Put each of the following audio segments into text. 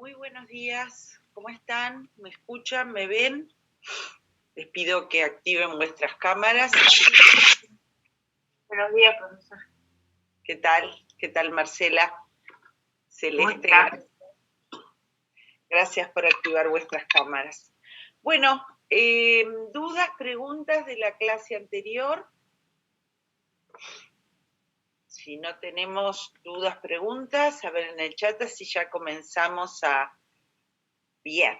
Muy buenos días, ¿cómo están? ¿Me escuchan? ¿Me ven? Les pido que activen vuestras cámaras. Buenos días, profesor. ¿Qué tal? ¿Qué tal, Marcela? Celeste, gracias por activar vuestras cámaras. Bueno, ¿dudas, preguntas de la clase anterior? Si no tenemos dudas, preguntas, a ver en el chat si ya comenzamos a... Bien.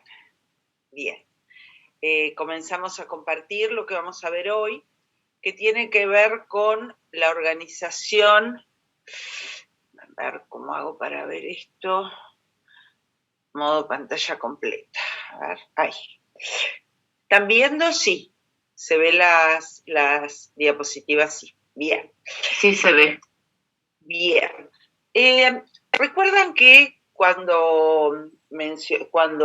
Comenzamos a compartir lo que vamos a ver hoy, que tiene que ver con la organización. A ver cómo hago para ver esto. Modo pantalla completa. A ver, ahí. ¿Están viendo? Sí. ¿Se ve las diapositivas? Sí. Bien. Sí, se ve. Bien. ¿Recuerdan que cuando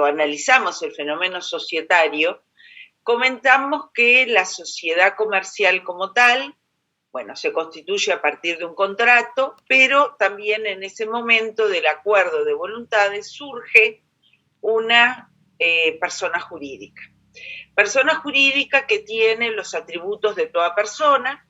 analizamos el fenómeno societario, comentamos que la sociedad comercial como tal, bueno, se constituye a partir de un contrato, pero también en ese momento del acuerdo de voluntades surge una persona jurídica. Persona jurídica que tiene los atributos de toda persona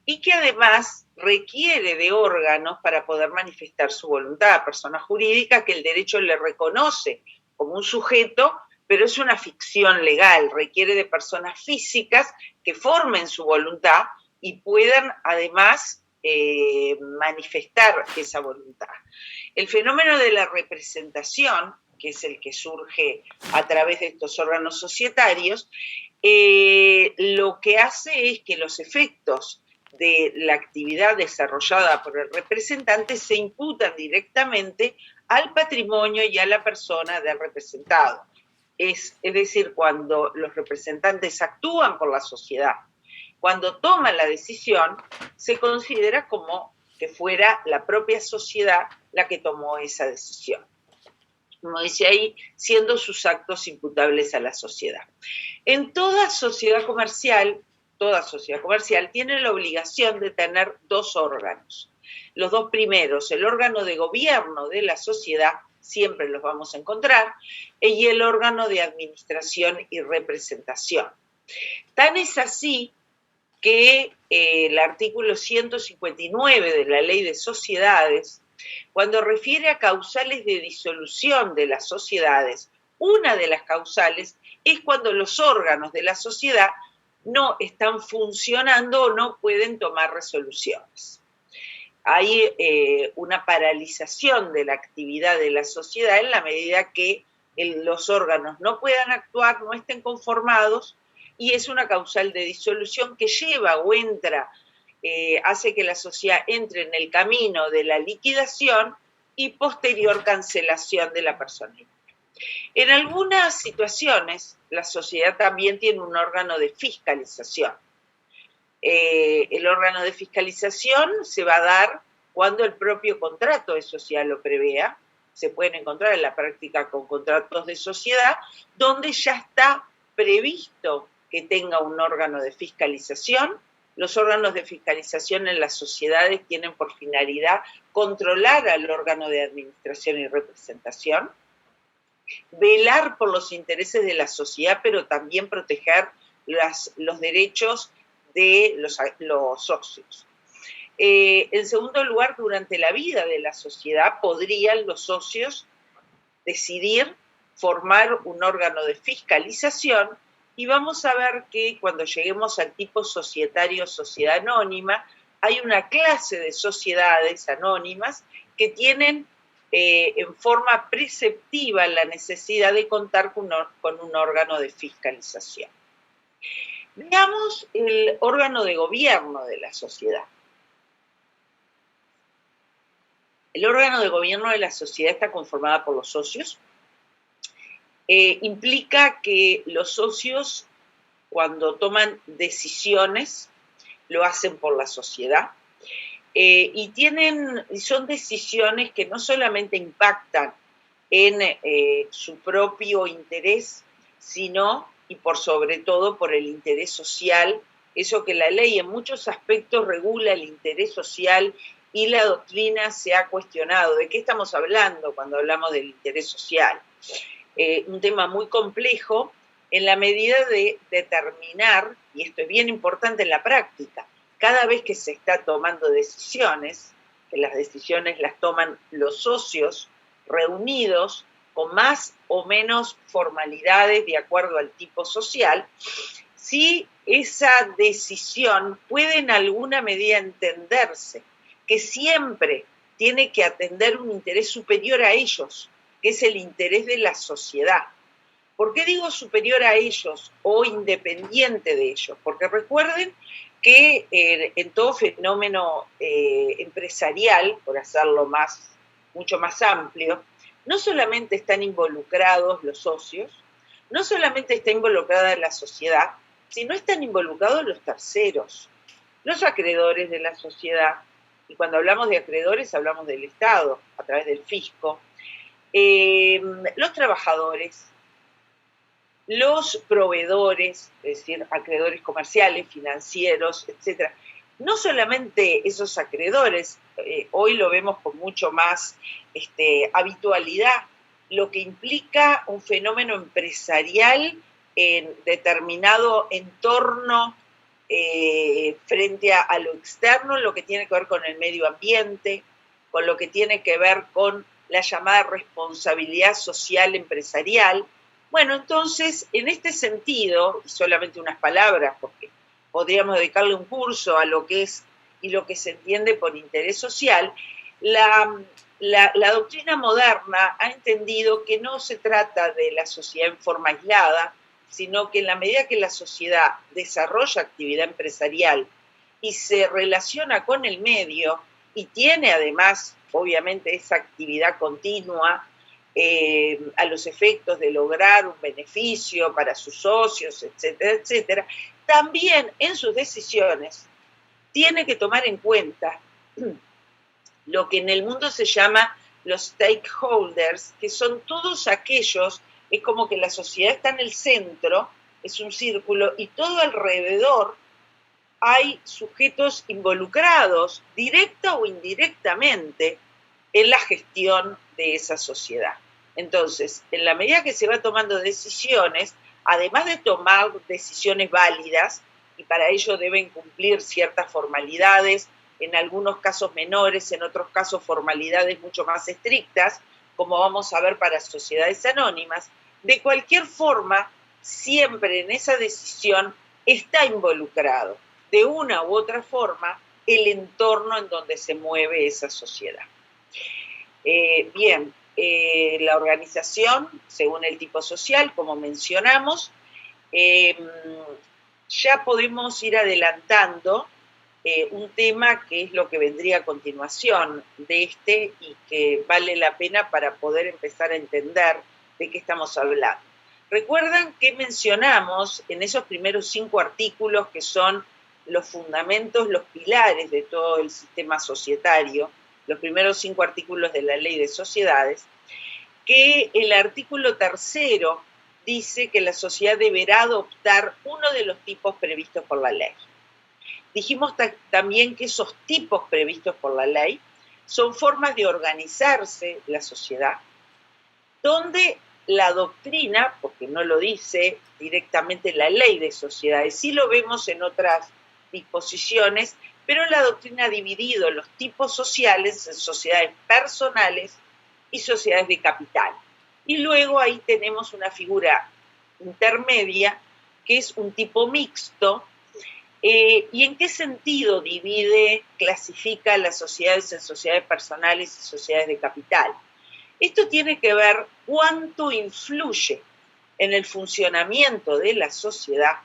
y que además requiere de órganos para poder manifestar su voluntad. Persona jurídica que el derecho le reconoce como un sujeto, pero es una ficción legal, requiere de personas físicas que formen su voluntad y puedan además manifestar esa voluntad. El fenómeno de la representación, que es el que surge a través de estos órganos societarios, lo que hace es que los efectos de la actividad desarrollada por el representante se imputan directamente al patrimonio y a la persona del representado. Es decir, cuando los representantes actúan por la sociedad, cuando toman la decisión, se considera como que fuera la propia sociedad la que tomó esa decisión. Como dice ahí, siendo sus actos imputables a la sociedad. En toda sociedad comercial tiene la obligación de tener dos órganos. Los dos primeros, el órgano de gobierno de la sociedad, siempre los vamos a encontrar, y el órgano de administración y representación. Tan es así que el artículo 159 de la Ley de Sociedades, cuando refiere a causales de disolución de las sociedades, una de las causales es cuando los órganos de la sociedad no están funcionando o no pueden tomar resoluciones. Hay una paralización de la actividad de la sociedad en la medida que los órganos no puedan actuar, no estén conformados, y es una causal de disolución que lleva o entra, hace que la sociedad entre en el camino de la liquidación y posterior cancelación de la persona. En algunas situaciones, la sociedad también tiene un órgano de fiscalización. El órgano de fiscalización se va a dar cuando el propio contrato de sociedad lo prevea. Se pueden encontrar en la práctica con contratos de sociedad donde ya está previsto que tenga un órgano de fiscalización. Los órganos de fiscalización en las sociedades tienen por finalidad controlar al órgano de administración y representación, velar por los intereses de la sociedad, pero también proteger los derechos de los socios. En segundo lugar, durante la vida de la sociedad podrían los socios decidir formar un órgano de fiscalización, y vamos a ver que cuando lleguemos al tipo societario, sociedad anónima, hay una clase de sociedades anónimas que tienen en forma preceptiva la necesidad de contar con un órgano de fiscalización. Veamos el órgano de gobierno de la sociedad. El órgano de gobierno de la sociedad está conformada por los socios. Implica que los socios, cuando toman decisiones, lo hacen por la sociedad. Y son decisiones que no solamente impactan en su propio interés, sino, y por sobre todo, por el interés social, eso que la ley en muchos aspectos regula el interés social y la doctrina se ha cuestionado. ¿De qué estamos hablando cuando hablamos del interés social? Un tema muy complejo en la medida de determinar, y esto es bien importante en la práctica, cada vez que se está tomando decisiones, que las decisiones las toman los socios reunidos con más o menos formalidades de acuerdo al tipo social, si esa decisión puede en alguna medida entenderse que siempre tiene que atender un interés superior a ellos, que es el interés de la sociedad. ¿Por qué digo superior a ellos o independiente de ellos? Porque recuerden que en todo fenómeno empresarial, por hacerlo mucho más amplio, no solamente están involucrados los socios, no solamente está involucrada la sociedad, sino están involucrados los terceros, los acreedores de la sociedad. Y cuando hablamos de acreedores, hablamos del Estado, a través del fisco, los trabajadores, los proveedores, es decir, acreedores comerciales, financieros, etc. No solamente esos acreedores, hoy lo vemos con mucho más habitualidad, lo que implica un fenómeno empresarial en determinado entorno frente a lo externo, lo que tiene que ver con el medio ambiente, con lo que tiene que ver con la llamada responsabilidad social empresarial. Bueno, entonces, en este sentido, y solamente unas palabras, porque podríamos dedicarle un curso a lo que es y lo que se entiende por interés social, la doctrina moderna ha entendido que no se trata de la sociedad en forma aislada, sino que en la medida que la sociedad desarrolla actividad empresarial y se relaciona con el medio y tiene además, obviamente, esa actividad continua a los efectos de lograr un beneficio para sus socios, etcétera, etcétera, también en sus decisiones tiene que tomar en cuenta lo que en el mundo se llama los stakeholders, que son todos aquellos, es como que la sociedad está en el centro, es un círculo, y todo alrededor hay sujetos involucrados, directa o indirectamente, en la gestión de esa sociedad. Entonces, en la medida que se va tomando decisiones, además de tomar decisiones válidas, y para ello deben cumplir ciertas formalidades, en algunos casos menores, en otros casos formalidades mucho más estrictas, como vamos a ver para sociedades anónimas, de cualquier forma, siempre en esa decisión está involucrado, de una u otra forma, el entorno en donde se mueve esa sociedad. La organización, según el tipo social, como mencionamos, ya podemos ir adelantando un tema que es lo que vendría a continuación de y que vale la pena para poder empezar a entender de qué estamos hablando. Recuerdan que mencionamos en esos primeros 5 artículos que son los fundamentos, los pilares de todo el sistema societario, los primeros 5 artículos de la Ley de Sociedades, que el artículo 3 dice que la sociedad deberá adoptar uno de los tipos previstos por la ley. Dijimos también que esos tipos previstos por la ley son formas de organizarse la sociedad, donde la doctrina, porque no lo dice directamente la Ley de Sociedades, sí lo vemos en otras disposiciones, pero la doctrina ha dividido los tipos sociales en sociedades personales y sociedades de capital. Y luego ahí tenemos una figura intermedia, que es un tipo mixto. ¿Y en qué sentido clasifica las sociedades en sociedades personales y sociedades de capital? Esto tiene que ver cuánto influye en el funcionamiento de la sociedad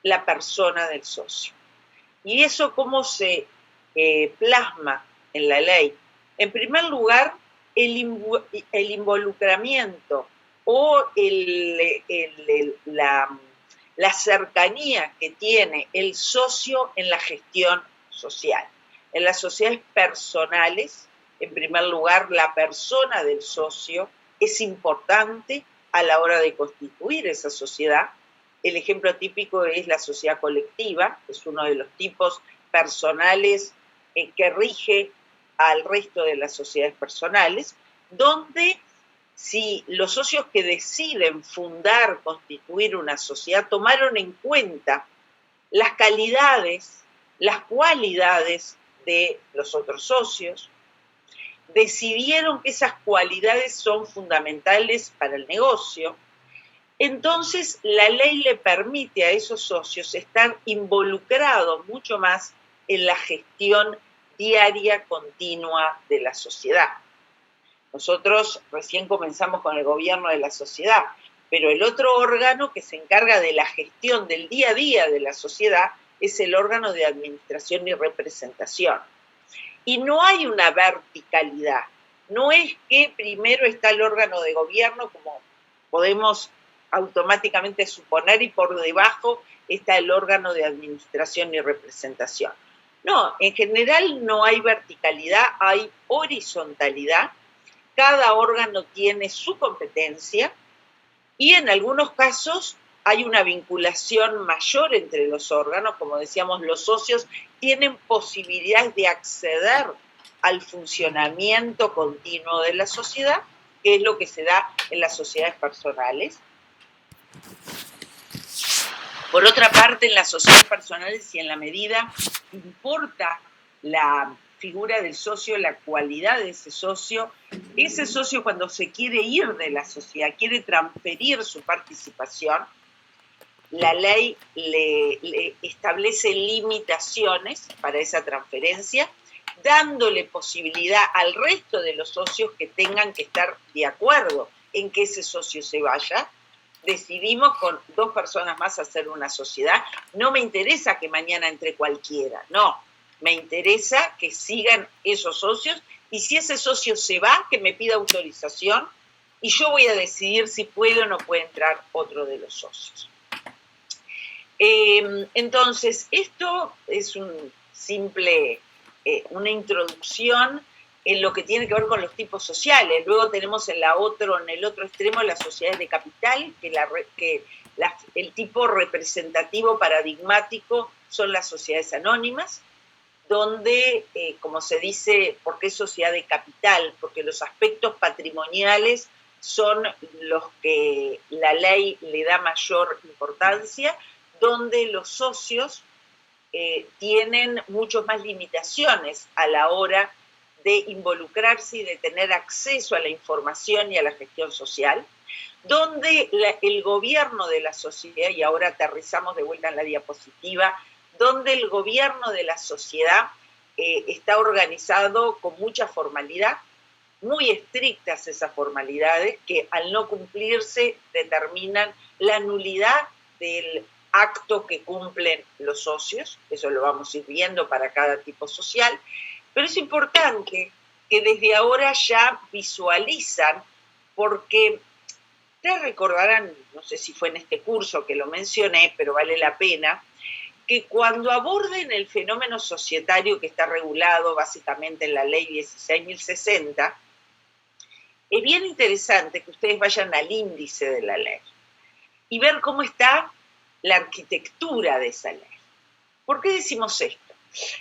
la persona del socio. ¿Y eso cómo se plasma en la ley? En primer lugar, el involucramiento o la cercanía que tiene el socio en la gestión social. En las sociedades personales, en primer lugar, la persona del socio es importante a la hora de constituir esa sociedad. El ejemplo típico es la sociedad colectiva, que es uno de los tipos personales que rige al resto de las sociedades personales, donde si los socios que deciden fundar, constituir una sociedad, tomaron en cuenta las calidades, las cualidades de los otros socios, decidieron que esas cualidades son fundamentales para el negocio, entonces la ley le permite a esos socios estar involucrados mucho más en la gestión diaria, continua de la sociedad. Nosotros recién comenzamos con el gobierno de la sociedad, pero el otro órgano que se encarga de la gestión del día a día de la sociedad es el órgano de administración y representación. Y no hay una verticalidad, no es que primero está el órgano de gobierno, como podemos automáticamente suponer, y por debajo está el órgano de administración y representación. No, en general no hay verticalidad, hay horizontalidad. Cada órgano tiene su competencia y en algunos casos hay una vinculación mayor entre los órganos. Como decíamos, los socios tienen posibilidades de acceder al funcionamiento continuo de la sociedad, que es lo que se da en las sociedades personales. Por otra parte, en las sociedades personales, y en la medida que importa la figura del socio, la cualidad de ese socio cuando se quiere ir de la sociedad, quiere transferir su participación, la ley le establece limitaciones para esa transferencia, dándole posibilidad al resto de los socios que tengan que estar de acuerdo en que ese socio se vaya. Decidimos con 2 personas más hacer una sociedad. No me interesa que mañana entre cualquiera, no. Me interesa que sigan esos socios y si ese socio se va, que me pida autorización y yo voy a decidir si puede o no puede entrar otro de los socios. Entonces, esto es una introducción en lo que tiene que ver con los tipos sociales. Luego tenemos en el otro extremo las sociedades de capital, el tipo representativo paradigmático son las sociedades anónimas, donde, como se dice, ¿por qué sociedad de capital? Porque los aspectos patrimoniales son los que la ley le da mayor importancia, donde los socios tienen muchas más limitaciones a la hora de involucrarse y de tener acceso a la información y a la gestión social, donde el gobierno de la sociedad, y ahora aterrizamos de vuelta en la diapositiva, donde el gobierno de la sociedad está organizado con mucha formalidad, muy estrictas esas formalidades que al no cumplirse determinan la nulidad del acto que cumplen los socios. Eso lo vamos a ir viendo para cada tipo social, pero es importante que desde ahora ya visualizan, porque ustedes recordarán, no sé si fue en este curso que lo mencioné, pero vale la pena, que cuando aborden el fenómeno societario que está regulado básicamente en la ley 16.060, es bien interesante que ustedes vayan al índice de la ley y ver cómo está la arquitectura de esa ley. ¿Por qué decimos esto?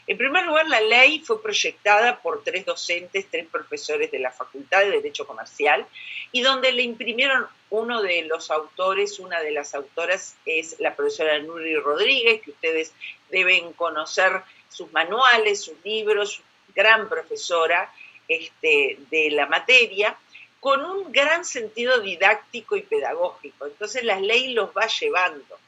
En primer lugar, la ley fue proyectada por 3 docentes, 3 profesores de la Facultad de Derecho Comercial, y donde le imprimieron uno de los autores, una de las autoras es la profesora Nuri Rodríguez, que ustedes deben conocer sus manuales, sus libros, gran profesora de la materia, con un gran sentido didáctico y pedagógico. Entonces la ley los va llevando.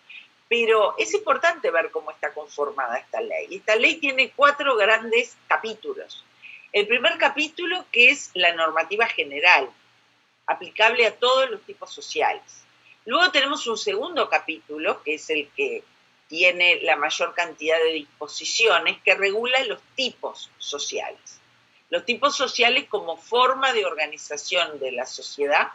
Pero es importante ver cómo está conformada esta ley. Esta ley tiene 4 grandes capítulos. El primer capítulo, que es la normativa general, aplicable a todos los tipos sociales. Luego tenemos un segundo capítulo, que es el que tiene la mayor cantidad de disposiciones, que regula los tipos sociales. Los tipos sociales como forma de organización de la sociedad,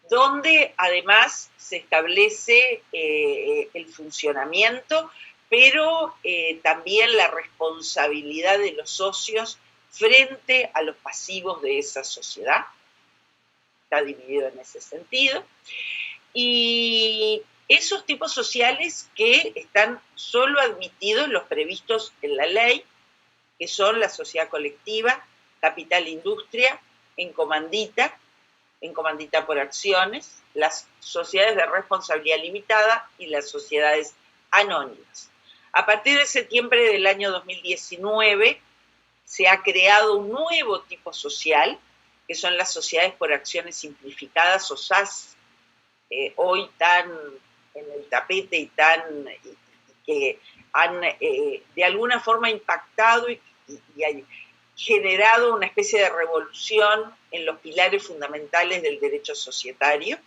donde además se establece el funcionamiento, pero también la responsabilidad de los socios frente a los pasivos de esa sociedad. Está dividido en ese sentido. Y esos tipos sociales que están solo admitidos los previstos en la ley, que son la sociedad colectiva, capital industria, en comandita por acciones, las sociedades de responsabilidad limitada y las sociedades anónimas. A partir de septiembre del año 2019 se ha creado un nuevo tipo social, que son las sociedades por acciones simplificadas o SAS, hoy tan en el tapete y que han de alguna forma impactado y generado una especie de revolución en los pilares fundamentales del derecho societario.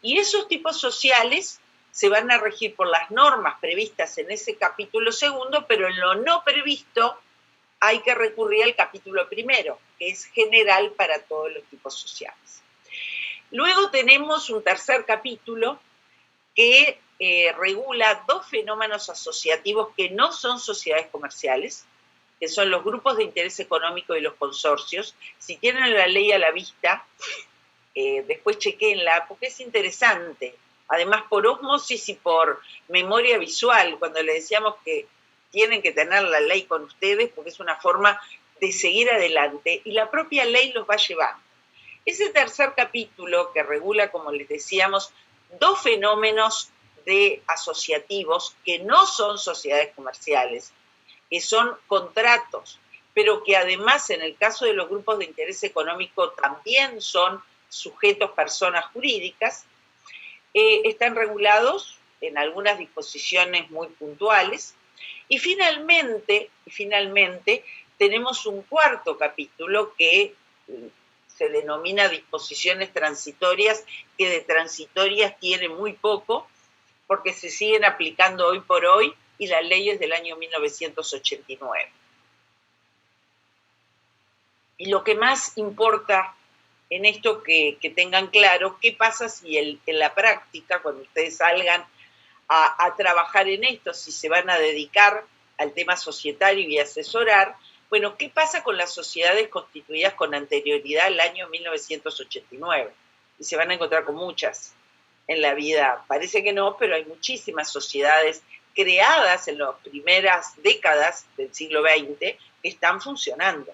Y esos tipos sociales se van a regir por las normas previstas en ese capítulo segundo, pero en lo no previsto hay que recurrir al capítulo primero, que es general para todos los tipos sociales. Luego tenemos un tercer capítulo que regula dos fenómenos asociativos que no son sociedades comerciales, que son los grupos de interés económico y los consorcios. Si tienen la ley a la vista, después chequéenla, porque es interesante. Además, por ósmosis y por memoria visual, cuando les decíamos que tienen que tener la ley con ustedes, porque es una forma de seguir adelante, y la propia ley los va llevando. Ese tercer capítulo que regula, como les decíamos, dos fenómenos asociativos que no son sociedades comerciales, que son contratos, pero que además en el caso de los grupos de interés económico también son sujetos, personas jurídicas, están regulados en algunas disposiciones muy puntuales. Y finalmente tenemos un cuarto capítulo que se denomina disposiciones transitorias, que de transitorias tiene muy poco, porque se siguen aplicando hoy por hoy y la ley es del año 1989. Y lo que más importa en esto que tengan claro, qué pasa si en la práctica, cuando ustedes salgan a trabajar en esto, si se van a dedicar al tema societario y asesorar, bueno, ¿qué pasa con las sociedades constituidas con anterioridad al año 1989? Y se van a encontrar con muchas en la vida. Parece que no, pero hay muchísimas sociedades creadas en las primeras décadas del siglo XX que están funcionando.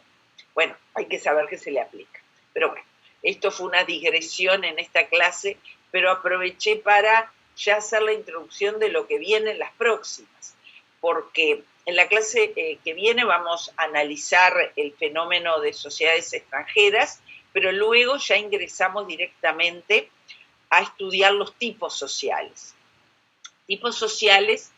Bueno, hay que saber qué se le aplica. Pero bueno, esto fue una digresión en esta clase, pero aproveché para ya hacer la introducción de lo que viene en las próximas, porque en la clase que viene vamos a analizar el fenómeno de sociedades extranjeras, pero luego ya ingresamos directamente a estudiar los tipos sociales. Tipos sociales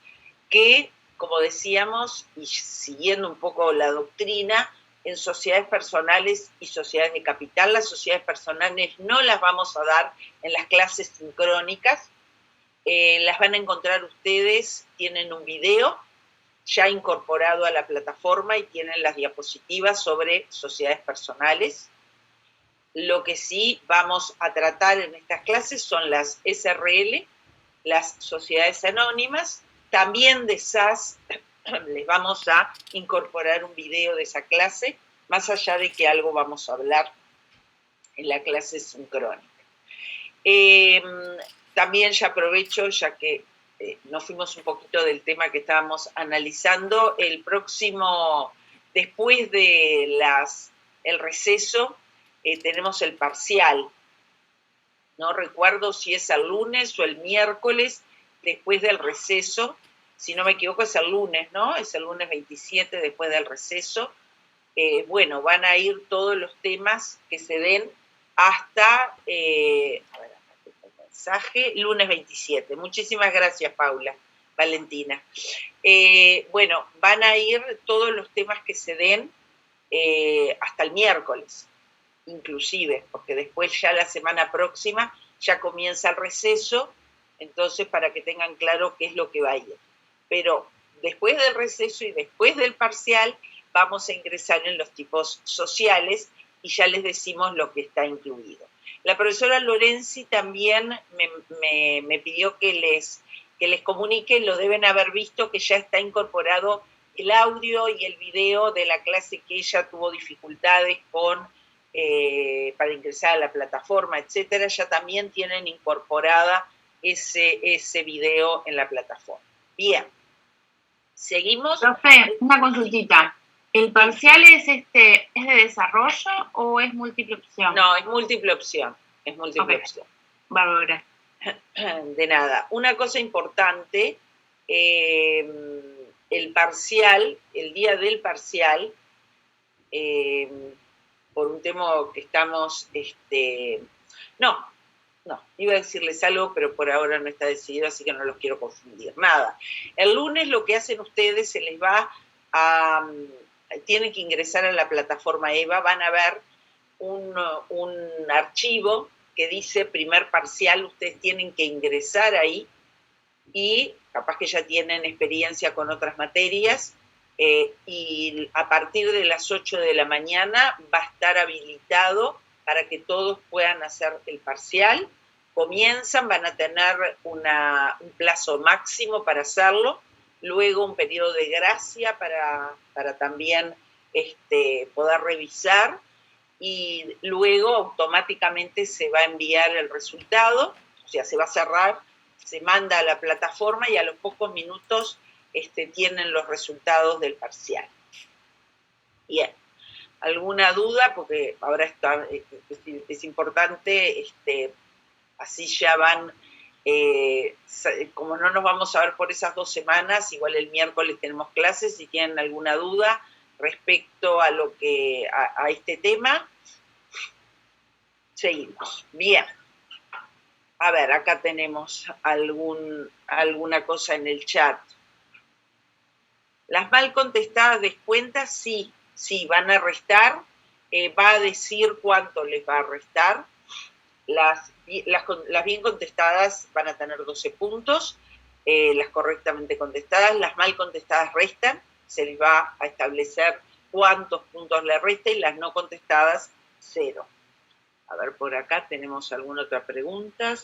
que, como decíamos, y siguiendo un poco la doctrina, en sociedades personales y sociedades de capital. Las sociedades personales no las vamos a dar en las clases sincrónicas, las van a encontrar ustedes, tienen un video ya incorporado a la plataforma y tienen las diapositivas sobre sociedades personales. Lo que sí vamos a tratar en estas clases son las SRL, las sociedades anónimas, también de SAS. Les vamos a incorporar un video de esa clase, más allá de que algo vamos a hablar en la clase sincrónica. También ya aprovecho, ya que nos fuimos un poquito del tema que estábamos analizando, el próximo, después de el receso, tenemos el parcial. No recuerdo si es el lunes o el miércoles, después del receso. Si no me equivoco es el lunes, ¿no? Es el lunes 27 después del receso. Bueno, van a ir todos los temas que se den hasta, a ver, acá tengo el mensaje, lunes 27. Muchísimas gracias, Paula, Valentina. Bueno, van a ir todos los temas que se den hasta el miércoles, inclusive, porque después ya la semana próxima ya comienza el receso, entonces para que tengan claro qué es lo que va a ir. Pero después del receso y después del parcial vamos a ingresar en los tipos sociales y ya les decimos lo que está incluido. La profesora Lorenzi también me pidió que les comunique, lo deben haber visto, que ya está incorporado el audio y el video de la clase que ella tuvo dificultades para ingresar a la plataforma, etcétera. Ya también tienen incorporada ese video en la plataforma. Bien. ¿Seguimos? Profe, una consultita. ¿El parcial es de desarrollo o es múltiple opción? No, es múltiple opción. Es múltiple opción. Bárbara. De nada. Una cosa importante, el parcial, el día del parcial, por un tema que estamos, no, iba a decirles algo, pero por ahora no está decidido, así que no los quiero confundir. Nada. El lunes lo que hacen ustedes, se les va a, tienen que ingresar a la plataforma EVA, van a ver un archivo que dice primer parcial, ustedes tienen que ingresar ahí y capaz que ya tienen experiencia con otras materias, y a partir de las 8 de la mañana va a estar habilitado para que todos puedan hacer el parcial. Comienzan, van a tener un plazo máximo para hacerlo, luego un periodo de gracia para también poder revisar, y luego automáticamente se va a enviar el resultado, o sea, se va a cerrar, se manda a la plataforma y a los pocos minutos tienen los resultados del parcial. Bien, ¿alguna duda? Porque ahora es importante, así ya van, como no nos vamos a ver por esas 2 semanas, igual el miércoles tenemos clases, si tienen alguna duda respecto a a este tema, seguimos. Bien. A ver, acá tenemos alguna cosa en el chat. Las mal contestadas descuentas, sí, van a restar, va a decir cuánto les va a restar. Las bien contestadas van a tener 12 puntos, las correctamente contestadas, las mal contestadas restan, se les va a establecer cuántos puntos le resta, y las no contestadas, 0. A ver, por acá tenemos alguna otra pregunta.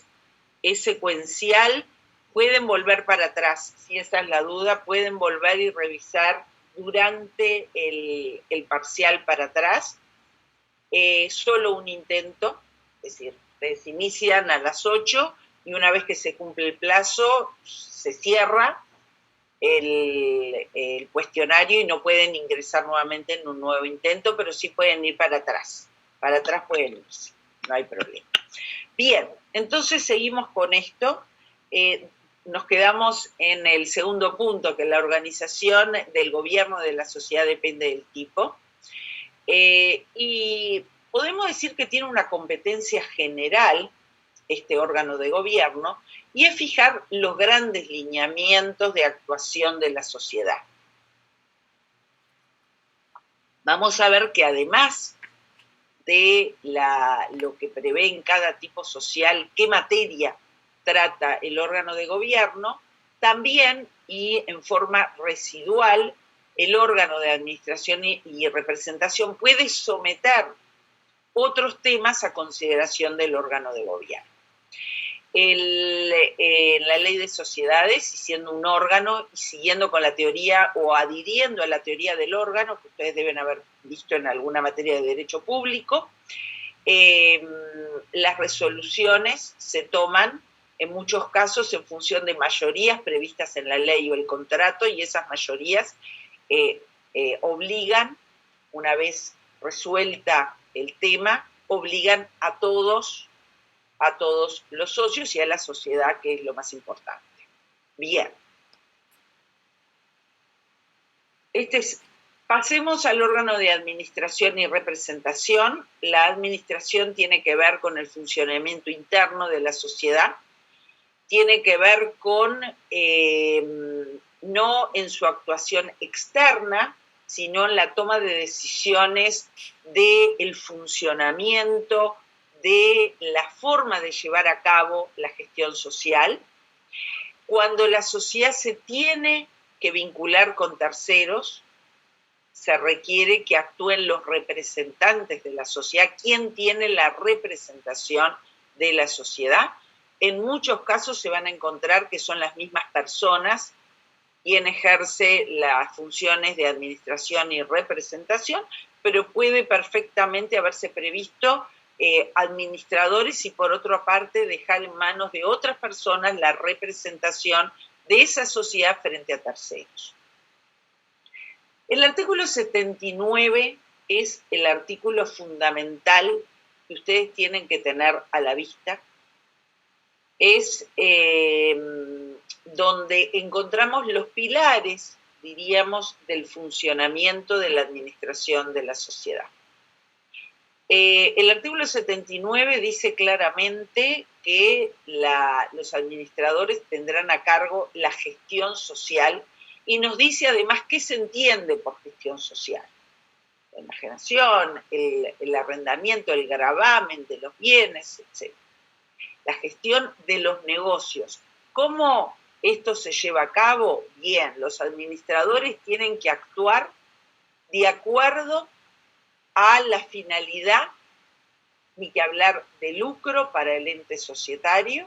¿Es secuencial? Pueden volver para atrás, si esa es la duda, pueden volver y revisar durante el parcial para atrás. Solo un intento, es decir, ustedes inician a las 8 y una vez que se cumple el plazo, se cierra el cuestionario y no pueden ingresar nuevamente en un nuevo intento, pero sí pueden ir para atrás. Para atrás pueden irse, no hay problema. Bien, entonces seguimos con esto. Nos quedamos en el segundo punto, que la organización del gobierno de la sociedad depende del tipo. Y podemos decir que tiene una competencia general este órgano de gobierno, y es fijar los grandes lineamientos de actuación de la sociedad. Vamos a ver que además de lo que prevé en cada tipo social, qué materia trata el órgano de gobierno, también y en forma residual, el órgano de administración y representación puede someter otros temas a consideración del órgano de gobierno. La ley de sociedades, y siendo un órgano y siguiendo con la teoría o adhiriendo a la teoría del órgano, que ustedes deben haber visto en alguna materia de derecho público, las resoluciones se toman en muchos casos en función de mayorías previstas en la ley o el contrato, y esas mayorías obligan, una vez resuelta el tema, obligan a todos los socios y a la sociedad, que es lo más importante. Bien. Pasemos al órgano de administración y representación. La administración tiene que ver con el funcionamiento interno de la sociedad, tiene que ver con, no en su actuación externa, sino en la toma de decisiones del funcionamiento, de la forma de llevar a cabo la gestión social. Cuando la sociedad se tiene que vincular con terceros, se requiere que actúen los representantes de la sociedad. ¿Quién tiene la representación de la sociedad? En muchos casos se van a encontrar que son las mismas personas quien ejerce las funciones de administración y representación, pero puede perfectamente haberse previsto administradores y por otra parte dejar en manos de otras personas la representación de esa sociedad frente a terceros. El artículo 79 es el artículo fundamental que ustedes tienen que tener a la vista. Es donde encontramos los pilares, diríamos, del funcionamiento de la administración de la sociedad. El artículo 79 dice claramente que los administradores tendrán a cargo la gestión social y nos dice además qué se entiende por gestión social. La enajenación, el arrendamiento, el gravamen de los bienes, etc. La gestión de los negocios. ¿Cómo esto se lleva a cabo? Bien, los administradores tienen que actuar de acuerdo a la finalidad, ni que hablar de lucro para el ente societario,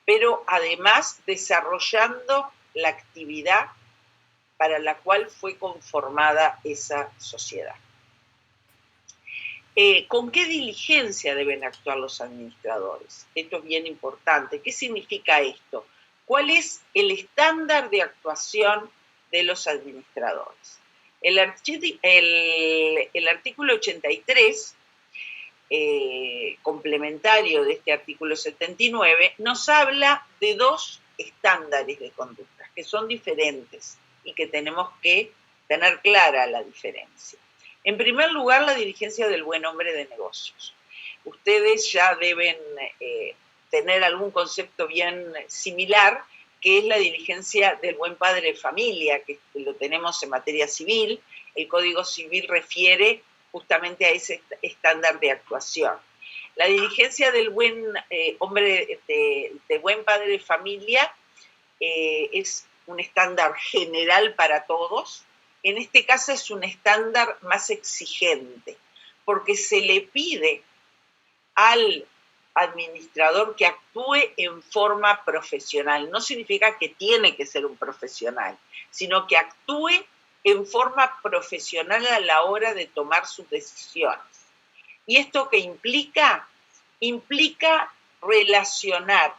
pero además desarrollando la actividad para la cual fue conformada esa sociedad. ¿Con qué diligencia deben actuar los administradores? Esto es bien importante. ¿Qué significa esto? ¿Cuál es el estándar de actuación de los administradores? El artículo 83, complementario de este artículo 79, nos habla de dos estándares de conducta que son diferentes y que tenemos que tener clara la diferencia. En primer lugar, la diligencia del buen hombre de negocios. Ustedes ya deben tener algún concepto bien similar, que es la diligencia del buen padre de familia, que lo tenemos en materia civil. El Código Civil refiere justamente a ese estándar de actuación. La diligencia del buen hombre, de buen padre de familia, es un estándar general para todos. En este caso es un estándar más exigente, porque se le pide al administrador que actúe en forma profesional. No significa que tiene que ser un profesional, sino que actúe en forma profesional a la hora de tomar sus decisiones. ¿Y esto qué implica? Implica relacionar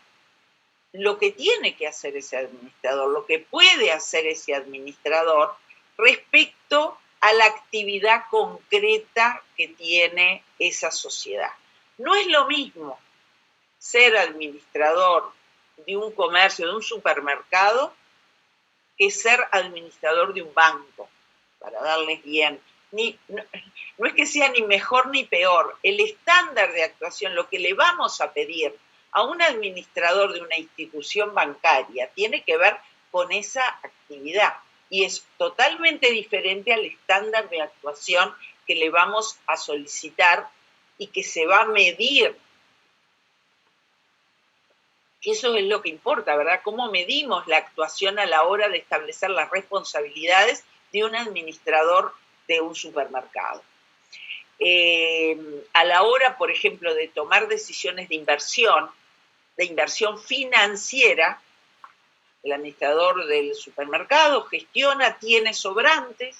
lo que tiene que hacer ese administrador, lo que puede hacer ese administrador respecto a la actividad concreta que tiene esa sociedad. No es lo mismo ser administrador de un comercio, de un supermercado, que ser administrador de un banco, para darles bien. No es que sea ni mejor ni peor. El estándar de actuación, lo que le vamos a pedir a un administrador de una institución bancaria, tiene que ver con esa actividad. Y es totalmente diferente al estándar de actuación que le vamos a solicitar y que se va a medir. Eso es lo que importa, ¿verdad? ¿Cómo medimos la actuación a la hora de establecer las responsabilidades de un administrador de un supermercado? A la hora, por ejemplo, de tomar decisiones de inversión financiera, el administrador del supermercado gestiona, tiene sobrantes,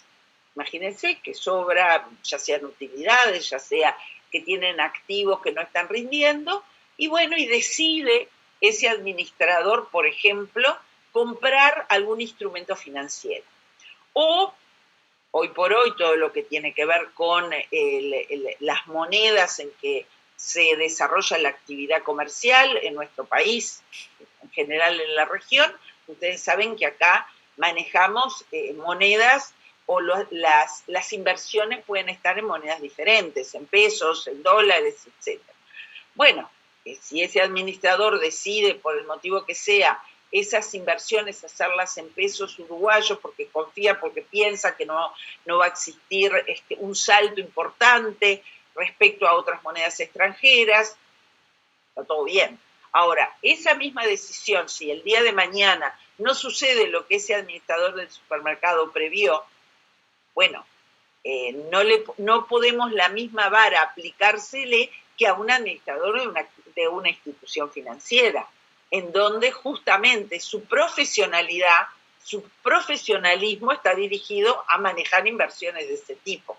imagínense que sobra, ya sean utilidades, ya sea que tienen activos que no están rindiendo, y bueno, y decide ese administrador, por ejemplo, comprar algún instrumento financiero. O, hoy por hoy, todo lo que tiene que ver con las monedas en que se desarrolla la actividad comercial en nuestro país, en general en la región. Ustedes saben que acá manejamos monedas o las inversiones pueden estar en monedas diferentes, en pesos, en dólares, etc. Bueno, si ese administrador decide, por el motivo que sea, esas inversiones hacerlas en pesos uruguayos porque confía, porque piensa que no va a existir un salto importante respecto a otras monedas extranjeras, está todo bien. Ahora, esa misma decisión, si el día de mañana no sucede lo que ese administrador del supermercado previó, bueno, no podemos la misma vara aplicársele que a un administrador de una institución financiera, en donde justamente su profesionalidad, su profesionalismo está dirigido a manejar inversiones de ese tipo.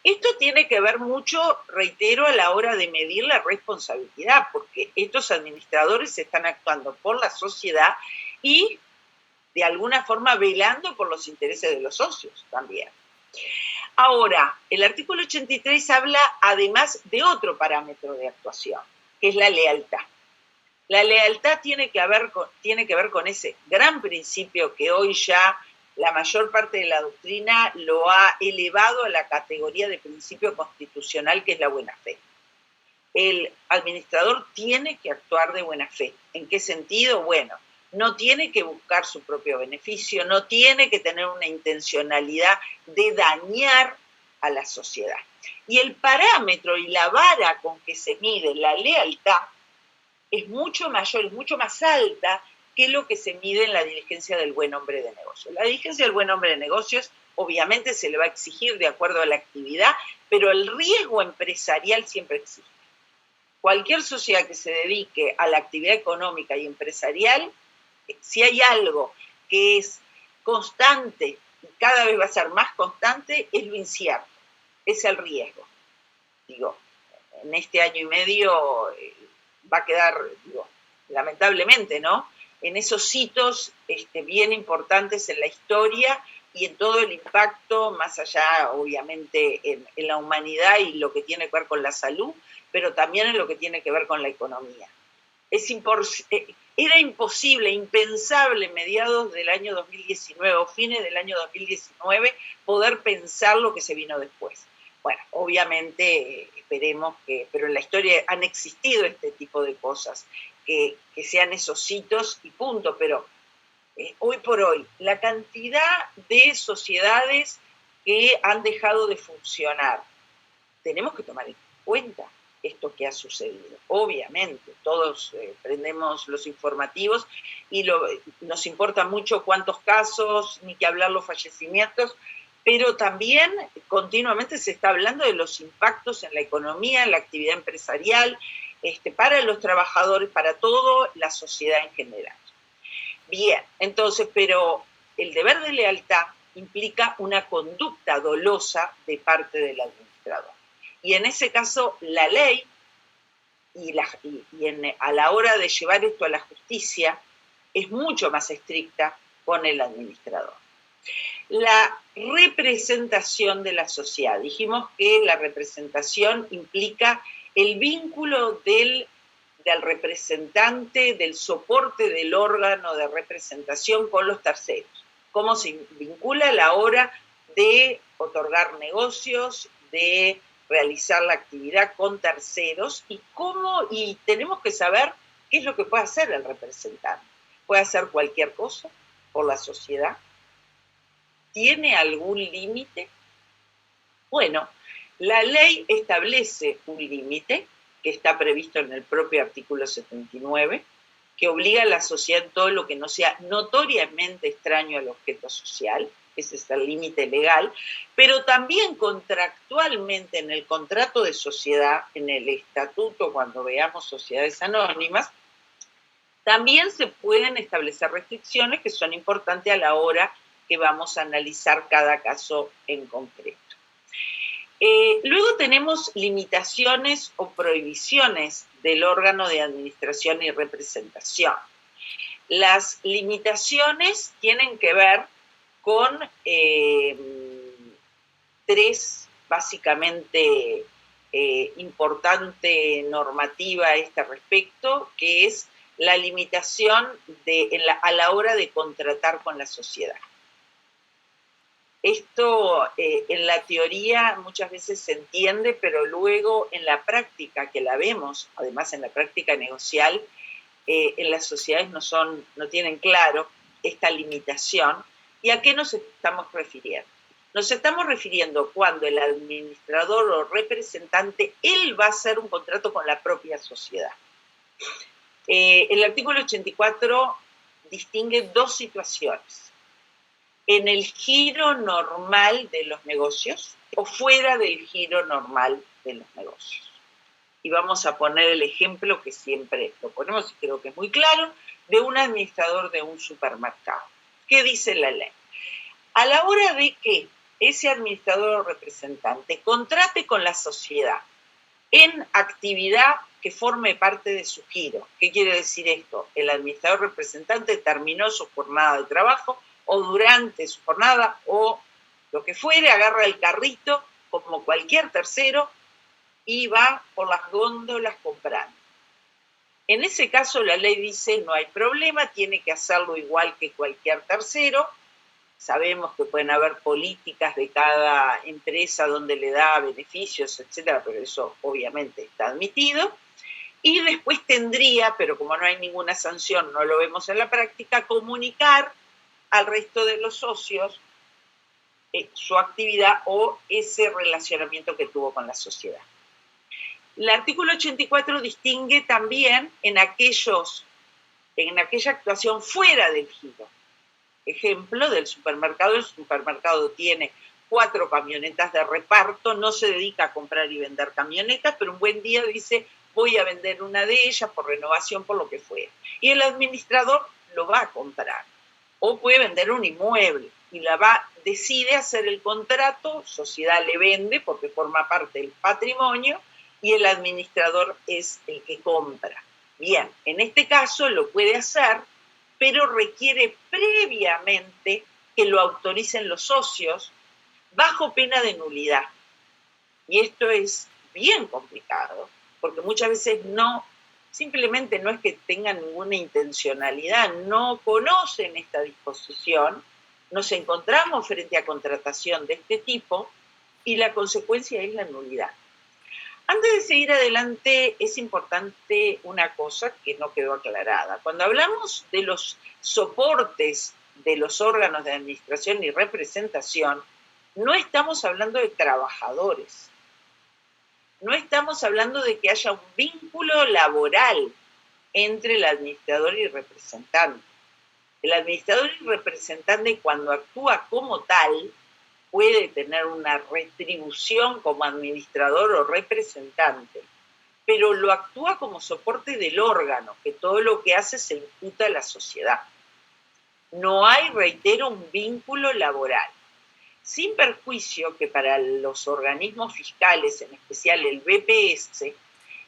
Esto tiene que ver mucho, reitero, a la hora de medir la responsabilidad, porque estos administradores están actuando por la sociedad y de alguna forma velando por los intereses de los socios también. Ahora, el artículo 83 habla además de otro parámetro de actuación, que es la lealtad. La lealtad tiene que ver con ese gran principio que hoy ya la mayor parte de la doctrina lo ha elevado a la categoría de principio constitucional, que es la buena fe. El administrador tiene que actuar de buena fe. ¿En qué sentido? Bueno, no tiene que buscar su propio beneficio, no tiene que tener una intencionalidad de dañar a la sociedad. Y el parámetro y la vara con que se mide la lealtad es mucho mayor, es mucho más alta que lo que se mide en la diligencia del buen hombre de negocios. La diligencia del buen hombre de negocios obviamente se le va a exigir de acuerdo a la actividad, pero el riesgo empresarial siempre existe. Cualquier sociedad que se dedique a la actividad económica y empresarial, si hay algo que es constante y cada vez va a ser más constante, es lo incierto, es el riesgo. Digo, en este año y medio va a quedar, lamentablemente, ¿no?, en esos hitos bien importantes en la historia y en todo el impacto, más allá, obviamente, en la humanidad y lo que tiene que ver con la salud, pero también en lo que tiene que ver con la economía. Era imposible, impensable, mediados del año 2019 o fines del año 2019, poder pensar lo que se vino después. Bueno, obviamente esperemos que, pero en la historia han existido este tipo de cosas, que sean esos hitos y punto, pero hoy por hoy, la cantidad de sociedades que han dejado de funcionar, tenemos que tomar en cuenta esto que ha sucedido. Obviamente, todos prendemos los informativos y nos importa mucho cuántos casos, ni que hablar los fallecimientos, pero también continuamente se está hablando de los impactos en la economía, en la actividad empresarial, para los trabajadores, para toda la sociedad en general. Bien, entonces, pero el deber de lealtad implica una conducta dolosa de parte del administrador. Y en ese caso, la ley, a la hora de llevar esto a la justicia, es mucho más estricta con el administrador. La representación de la sociedad. Dijimos que la representación implica el vínculo del representante, del soporte del órgano de representación con los terceros. Cómo se vincula a la hora de otorgar negocios, de realizar la actividad con terceros y tenemos que saber qué es lo que puede hacer el representante. Puede hacer cualquier cosa por la sociedad. ¿Tiene algún límite? Bueno, la ley establece un límite que está previsto en el propio artículo 79, que obliga a la sociedad en todo lo que no sea notoriamente extraño al objeto social, ese es el límite legal, pero también contractualmente en el contrato de sociedad, en el estatuto, cuando veamos sociedades anónimas, también se pueden establecer restricciones que son importantes a la hora que vamos a analizar cada caso en concreto. Luego tenemos limitaciones o prohibiciones del órgano de administración y representación. Las limitaciones tienen que ver con tres, básicamente, importante normativa a este respecto, que es la limitación a la hora de contratar con la sociedad. Esto en la teoría muchas veces se entiende, pero luego en la práctica, que la vemos, además en la práctica negocial, en las sociedades no tienen claro esta limitación. ¿Y a qué nos estamos refiriendo? Nos estamos refiriendo cuando el administrador o representante, él va a hacer un contrato con la propia sociedad. El artículo 84 distingue dos situaciones: en el giro normal de los negocios o fuera del giro normal de los negocios. Y vamos a poner el ejemplo que siempre lo ponemos y creo que es muy claro, de un administrador de un supermercado. ¿Qué dice la ley? A la hora de que ese administrador o representante contrate con la sociedad en actividad que forme parte de su giro. ¿Qué quiere decir esto? El administrador representante terminó su jornada de trabajo o durante su jornada o lo que fuere, agarra el carrito como cualquier tercero y va por las góndolas comprando. En ese caso la ley dice no hay problema, tiene que hacerlo igual que cualquier tercero. Sabemos que pueden haber políticas de cada empresa donde le da beneficios, etcétera, pero eso obviamente está admitido. Y después tendría, pero como no hay ninguna sanción, no lo vemos en la práctica, comunicar al resto de los socios su actividad o ese relacionamiento que tuvo con la sociedad. El artículo 84 distingue también en aquella actuación fuera del giro. Ejemplo, del supermercado. El supermercado tiene 4 camionetas de reparto, no se dedica a comprar y vender camionetas, pero un buen día dice, voy a vender una de ellas por renovación, por lo que fuera. Y el administrador lo va a comprar. O puede vender un inmueble y decide hacer el contrato, sociedad le vende porque forma parte del patrimonio y el administrador es el que compra. Bien, en este caso lo puede hacer, pero requiere previamente que lo autoricen los socios bajo pena de nulidad. Y esto es bien complicado, porque muchas veces simplemente no es que tengan ninguna intencionalidad, no conocen esta disposición, nos encontramos frente a contratación de este tipo y la consecuencia es la nulidad. Antes de seguir adelante, es importante una cosa que no quedó aclarada. Cuando hablamos de los soportes de los órganos de administración y representación, no estamos hablando de trabajadores. No estamos hablando de que haya un vínculo laboral entre el administrador y el representante. El administrador y representante, cuando actúa como tal, puede tener una retribución como administrador o representante, pero lo actúa como soporte del órgano, que todo lo que hace se imputa a la sociedad. No hay, reitero, un vínculo laboral. Sin perjuicio que para los organismos fiscales, en especial el BPS,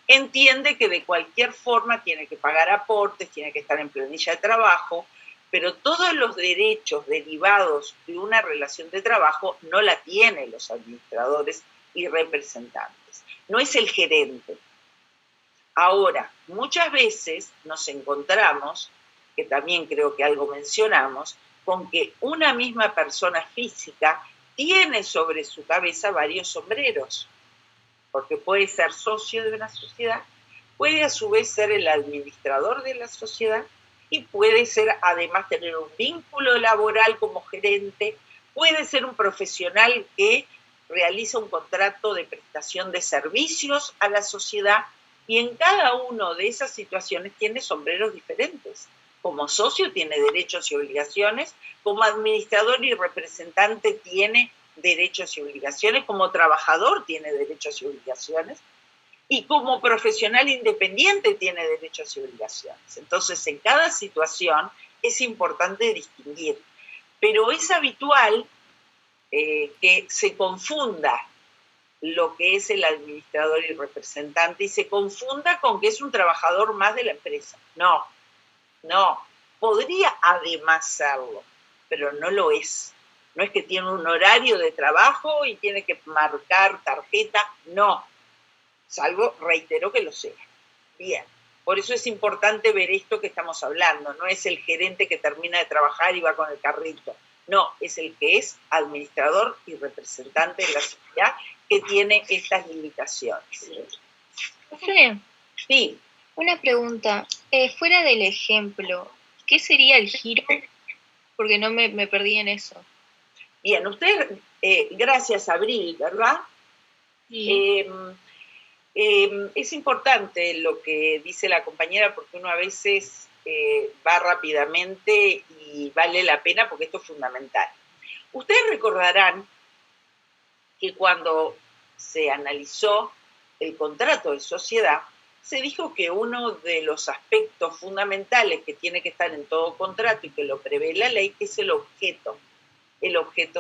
entiende que de cualquier forma tiene que pagar aportes, tiene que estar en planilla de trabajo, pero todos los derechos derivados de una relación de trabajo no la tienen los administradores y representantes. No es el gerente. Ahora, muchas veces nos encontramos, que también creo que algo mencionamos, con que una misma persona física tiene sobre su cabeza varios sombreros, porque puede ser socio de una sociedad, puede a su vez ser el administrador de la sociedad y puede ser además tener un vínculo laboral como gerente, puede ser un profesional que realiza un contrato de prestación de servicios a la sociedad y en cada una de esas situaciones tiene sombreros diferentes. Como socio tiene derechos y obligaciones, como administrador y representante tiene derechos y obligaciones, como trabajador tiene derechos y obligaciones, y como profesional independiente tiene derechos y obligaciones. Entonces, en cada situación es importante distinguir, pero es habitual que se confunda lo que es el administrador y representante y se confunda con que es un trabajador más de la empresa. No, podría además serlo, pero no lo es. No es que tiene un horario de trabajo y tiene que marcar tarjeta, no. Salvo, reitero, que lo sea. Bien, por eso es importante ver esto que estamos hablando. No es el gerente que termina de trabajar y va con el carrito. No, es el que es administrador y representante de la sociedad que tiene estas limitaciones. Sí. Una pregunta. Fuera del ejemplo, ¿qué sería el giro? Porque no me perdí en eso. Bien, usted, gracias Abril, ¿verdad? Sí. Es importante lo que dice la compañera porque uno a veces va rápidamente y vale la pena porque esto es fundamental. Ustedes recordarán que cuando se analizó el contrato de sociedad, se dijo que uno de los aspectos fundamentales que tiene que estar en todo contrato y que lo prevé la ley es el objeto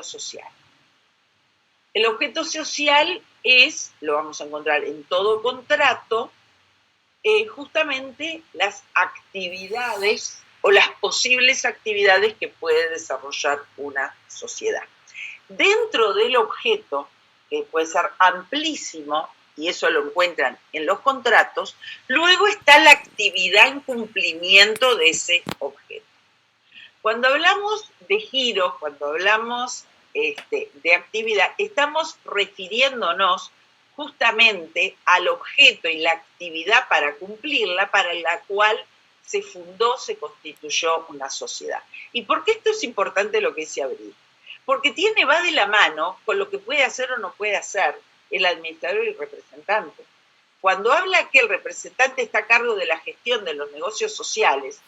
social. El objeto social lo vamos a encontrar en todo contrato, justamente las actividades o las posibles actividades que puede desarrollar una sociedad. Dentro del objeto, que puede ser amplísimo, y eso lo encuentran en los contratos, luego está la actividad en cumplimiento de ese objeto. Cuando hablamos de giro, cuando hablamos de actividad, estamos refiriéndonos justamente al objeto y la actividad para cumplirla, para la cual se fundó, se constituyó una sociedad. ¿Y por qué esto es importante lo que dice Abril? Porque va de la mano con lo que puede hacer o no puede hacer el administrador y el representante. Cuando habla que el representante está a cargo de la gestión de los negocios sociales,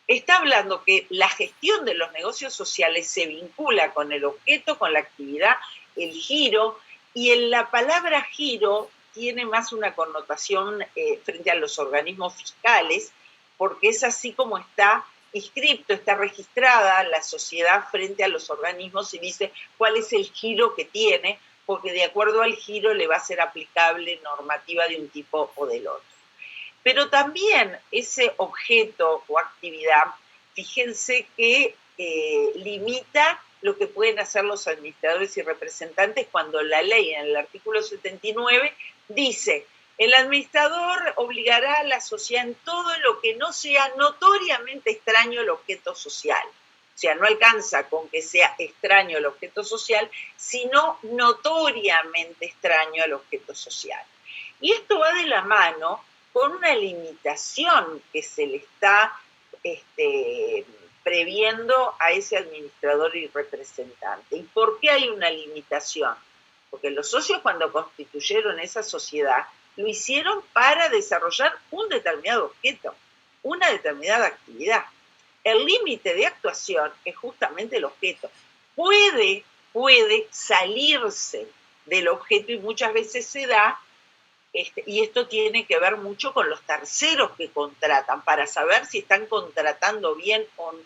está hablando que la gestión de los negocios sociales se vincula con el objeto, con la actividad, el giro, y en la palabra giro tiene más una connotación frente a los organismos fiscales, porque es así como está inscripto, está registrada la sociedad frente a los organismos y dice cuál es el giro que tiene, porque de acuerdo al giro le va a ser aplicable normativa de un tipo o del otro. Pero también ese objeto o actividad, fíjense que limita lo que pueden hacer los administradores y representantes cuando la ley en el artículo 79 dice: el administrador obligará a la sociedad en todo lo que no sea notoriamente extraño al objeto social. O sea, no alcanza con que sea extraño el objeto social, sino notoriamente extraño al objeto social. Y esto va de la mano con una limitación que se le está previendo a ese administrador y representante. ¿Y por qué hay una limitación? Porque los socios, cuando constituyeron esa sociedad, lo hicieron para desarrollar un determinado objeto, una determinada actividad. El límite de actuación es justamente el objeto. Puede salirse del objeto y muchas veces se da, y esto tiene que ver mucho con los terceros que contratan, para saber si están contratando bien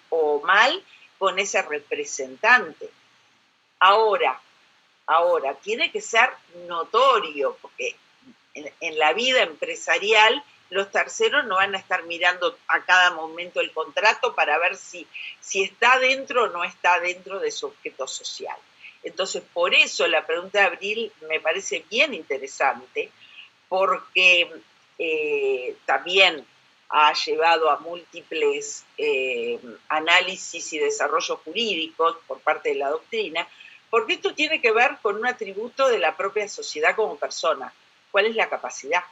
o mal con ese representante. Ahora, tiene que ser notorio, porque en la vida empresarial los terceros no van a estar mirando a cada momento el contrato para ver si está dentro o no está dentro de su objeto social. Entonces, por eso la pregunta de Abril me parece bien interesante, porque también ha llevado a múltiples análisis y desarrollos jurídicos por parte de la doctrina, porque esto tiene que ver con un atributo de la propia sociedad como persona. ¿Cuál es la capacidad?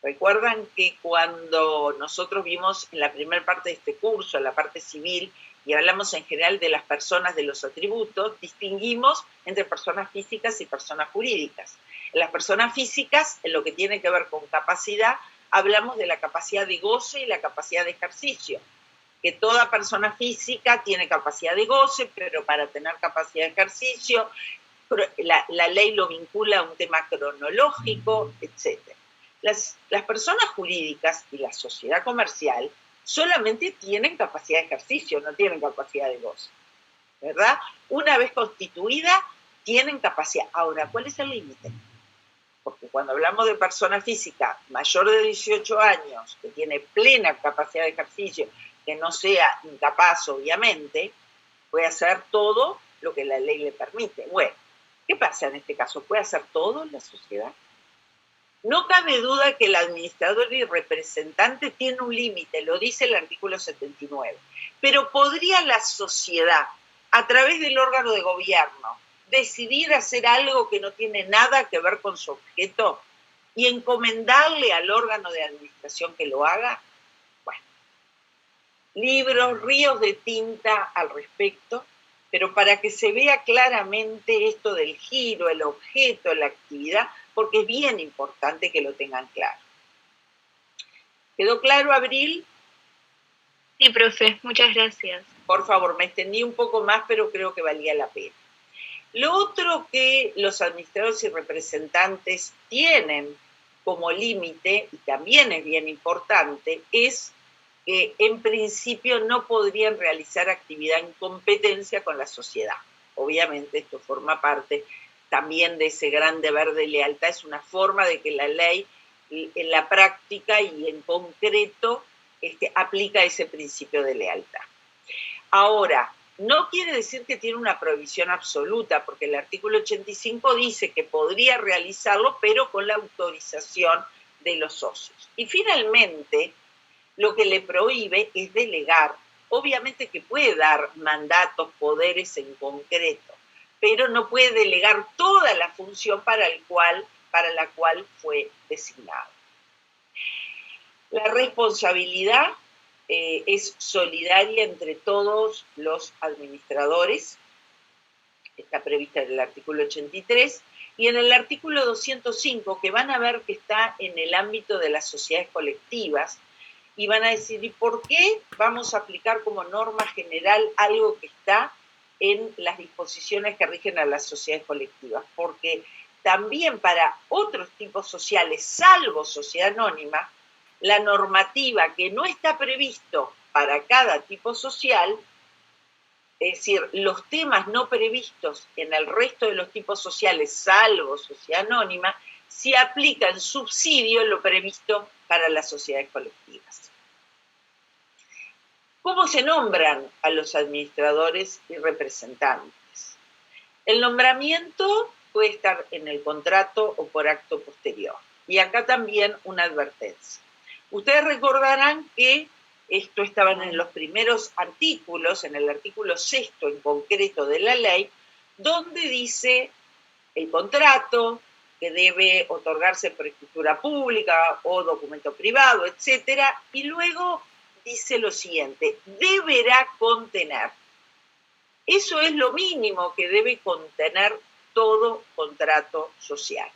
Recuerdan que cuando nosotros vimos en la primera parte de este curso, en la parte civil, y hablamos en general de las personas, de los atributos, distinguimos entre personas físicas y personas jurídicas. En las personas físicas, en lo que tiene que ver con capacidad, hablamos de la capacidad de goce y la capacidad de ejercicio. Que toda persona física tiene capacidad de goce, pero para tener capacidad de ejercicio, la ley lo vincula a un tema cronológico, etc. Las personas jurídicas y la sociedad comercial solamente tienen capacidad de ejercicio, no tienen capacidad de goce, ¿verdad? Una vez constituida, tienen capacidad. Ahora, ¿cuál es el límite? Porque cuando hablamos de persona física mayor de 18 años, que tiene plena capacidad de ejercicio, que no sea incapaz, obviamente, puede hacer todo lo que la ley le permite. Bueno, ¿qué pasa en este caso? ¿Puede hacer todo en la sociedad? No cabe duda que el administrador y representante tiene un límite, lo dice el artículo 79, pero ¿podría la sociedad, a través del órgano de gobierno, decidir hacer algo que no tiene nada que ver con su objeto y encomendarle al órgano de administración que lo haga? Bueno, libros, ríos de tinta al respecto, pero para que se vea claramente esto del giro, el objeto, la actividad, porque es bien importante que lo tengan claro. ¿Quedó claro, Abril? Sí, profe, muchas gracias. Por favor, me extendí un poco más, pero creo que valía la pena. Lo otro que los administradores y representantes tienen como límite, y también es bien importante, es que en principio no podrían realizar actividad en competencia con la sociedad. Obviamente esto forma parte también de ese gran deber de lealtad, es una forma de que la ley en la práctica y en concreto aplica ese principio de lealtad. Ahora, no quiere decir que tiene una prohibición absoluta, porque el artículo 85 dice que podría realizarlo, pero con la autorización de los socios. Y finalmente, lo que le prohíbe es delegar. Obviamente que puede dar mandatos, poderes en concreto, pero no puede delegar toda la función para la cual fue designado. La responsabilidad es solidaria entre todos los administradores, está prevista en el artículo 83, y en el artículo 205, que van a ver que está en el ámbito de las sociedades colectivas, y van a decir, ¿y por qué vamos a aplicar como norma general algo que está en las disposiciones que rigen a las sociedades colectivas? Porque también para otros tipos sociales, salvo sociedad anónima, la normativa que no está previsto para cada tipo social, es decir, los temas no previstos en el resto de los tipos sociales, salvo sociedad anónima, se aplica en subsidio lo previsto para las sociedades colectivas. ¿Cómo se nombran a los administradores y representantes? El nombramiento puede estar en el contrato o por acto posterior. Y acá también una advertencia. Ustedes recordarán que esto estaba en los primeros artículos, en el artículo 6 en concreto de la ley, donde dice el contrato que debe otorgarse por escritura pública o documento privado, etcétera, y luego dice lo siguiente, deberá contener. Eso es lo mínimo que debe contener todo contrato social.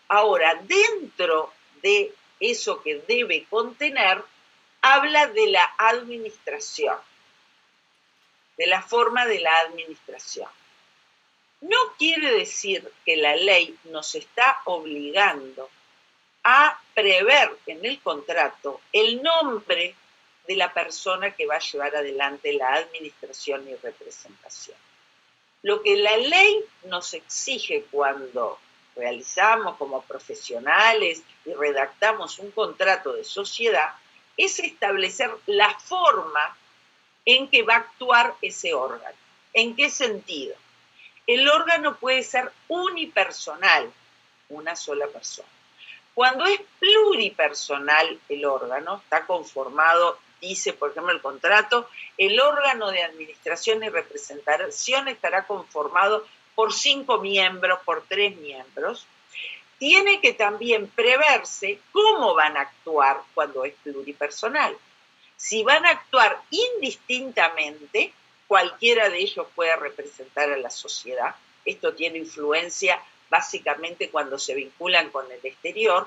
Ahora, dentro de eso que debe contener, habla de la administración, de la forma de la administración. No quiere decir que la ley nos está obligando a prever en el contrato el nombre de la persona que va a llevar adelante la administración y representación. Lo que la ley nos exige cuando realizamos como profesionales y redactamos un contrato de sociedad es establecer la forma en que va a actuar ese órgano. ¿En qué sentido? El órgano puede ser unipersonal, una sola persona. Cuando es pluripersonal el órgano, está conformado, dice por ejemplo el contrato, el órgano de administración y representación estará conformado por 5 miembros, por 3 miembros, tiene que también preverse cómo van a actuar cuando es pluripersonal. Si van a actuar indistintamente, cualquiera de ellos puede representar a la sociedad. Esto tiene influencia básicamente cuando se vinculan con el exterior.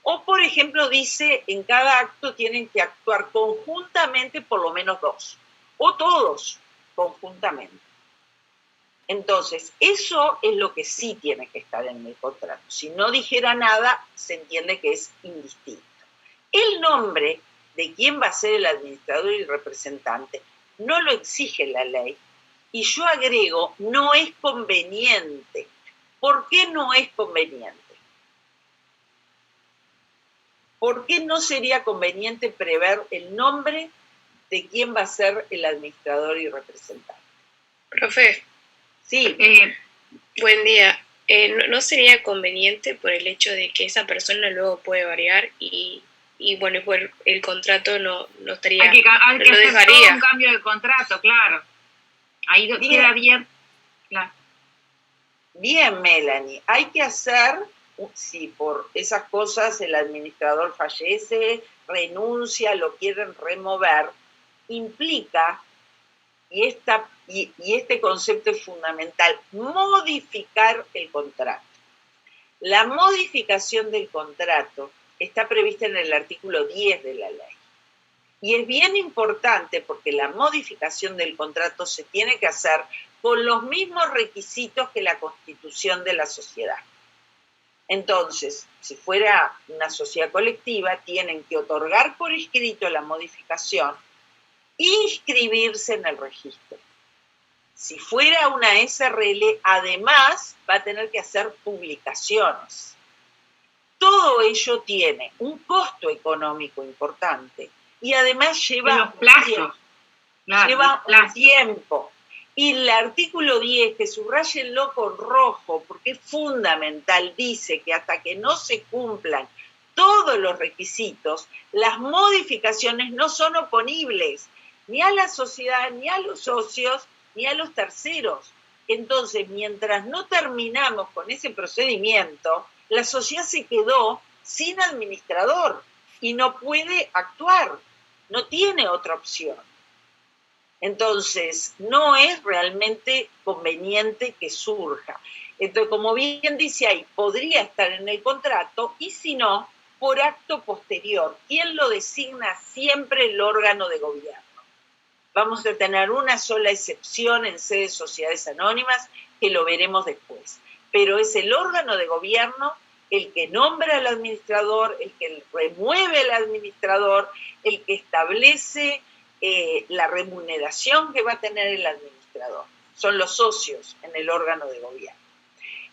O, por ejemplo, dice, en cada acto tienen que actuar conjuntamente por lo menos 2, o todos conjuntamente. Entonces, eso es lo que sí tiene que estar en el contrato. Si no dijera nada, se entiende que es indistinto. El nombre de quién va a ser el administrador y representante no lo exige la ley. Y yo agrego, no es conveniente. ¿Por qué no es conveniente? ¿Por qué no sería conveniente prever el nombre de quién va a ser el administrador y representante? Profe. Sí. Buen día. ¿No sería conveniente por el hecho de que esa persona luego puede variar y bueno, pues el contrato no estaría, hay que no lo hacer dejaría? todo un cambio de contrato, claro. Ahí queda bien. Claro. Bien, Melanie. Hay que hacer, si por esas cosas el administrador fallece, renuncia, lo quieren remover, implica, y este concepto es fundamental, modificar el contrato. La modificación del contrato está prevista en el artículo 10 de la ley. Y es bien importante porque la modificación del contrato se tiene que hacer con los mismos requisitos que la constitución de la sociedad. Entonces, si fuera una sociedad colectiva, tienen que otorgar por escrito la modificación e inscribirse en el registro. Si fuera una SRL, además va a tener que hacer publicaciones. Todo ello tiene un costo económico importante y además lleva los plazos. Lleva un tiempo. Y el artículo 10, que subrayenlo con rojo, porque es fundamental, dice que hasta que no se cumplan todos los requisitos, las modificaciones no son oponibles ni a la sociedad, ni a los socios, ni a los terceros. Entonces, mientras no terminamos con ese procedimiento, la sociedad se quedó sin administrador y no puede actuar, no tiene otra opción. Entonces, no es realmente conveniente que surja. Entonces, como bien dice ahí, podría estar en el contrato y si no, por acto posterior. ¿Quién lo designa? Siempre el órgano de gobierno. Vamos a tener una sola excepción en sede de sociedades anónimas, que lo veremos después. Pero es el órgano de gobierno el que nombra al administrador, el que remueve al administrador, el que establece la remuneración que va a tener el administrador. Son los socios en el órgano de gobierno.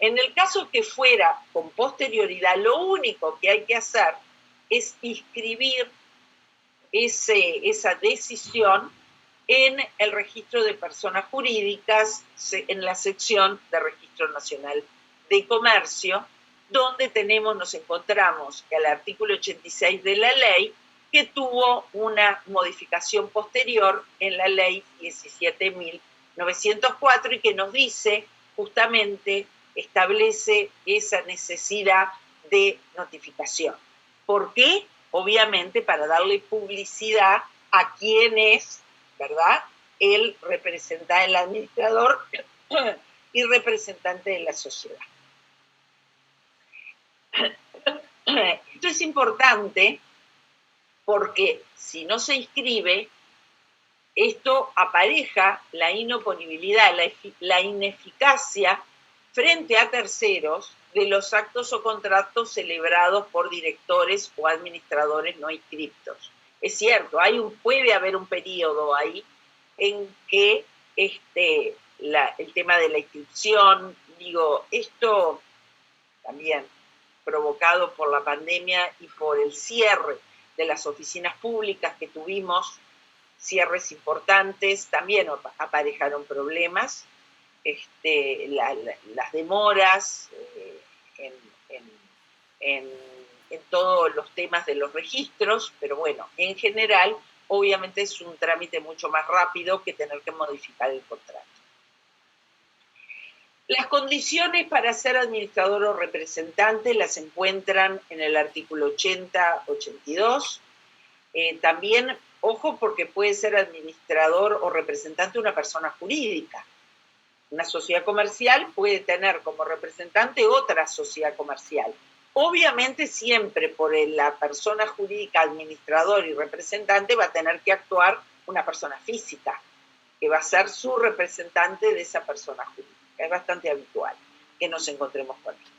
En el caso que fuera con posterioridad, lo único que hay que hacer es inscribir esa decisión en el registro de personas jurídicas, en la sección de Registro Nacional de Comercio, donde nos encontramos que al artículo 86 de la ley, que tuvo una modificación posterior en la ley 17.904 y que nos dice, justamente, establece esa necesidad de notificación. ¿Por qué? Obviamente para darle publicidad a quien es, ¿verdad?, el representante, el administrador y representante de la sociedad. Esto es importante porque si no se inscribe, esto apareja la inoponibilidad, la ineficacia frente a terceros de los actos o contratos celebrados por directores o administradores no inscriptos. Es cierto, puede haber un periodo ahí en que el tema de la inscripción, esto también provocado por la pandemia y por el cierre de las oficinas públicas que tuvimos, cierres importantes, también aparejaron problemas, las demoras en todos los temas de los registros, pero bueno, en general, obviamente es un trámite mucho más rápido que tener que modificar el contrato. Las condiciones para ser administrador o representante las encuentran en el artículo 80-82. También, ojo, porque puede ser administrador o representante una persona jurídica. Una sociedad comercial puede tener como representante otra sociedad comercial. Obviamente siempre por la persona jurídica, administrador y representante va a tener que actuar una persona física, que va a ser su representante de esa persona jurídica. Es bastante habitual que nos encontremos con esto.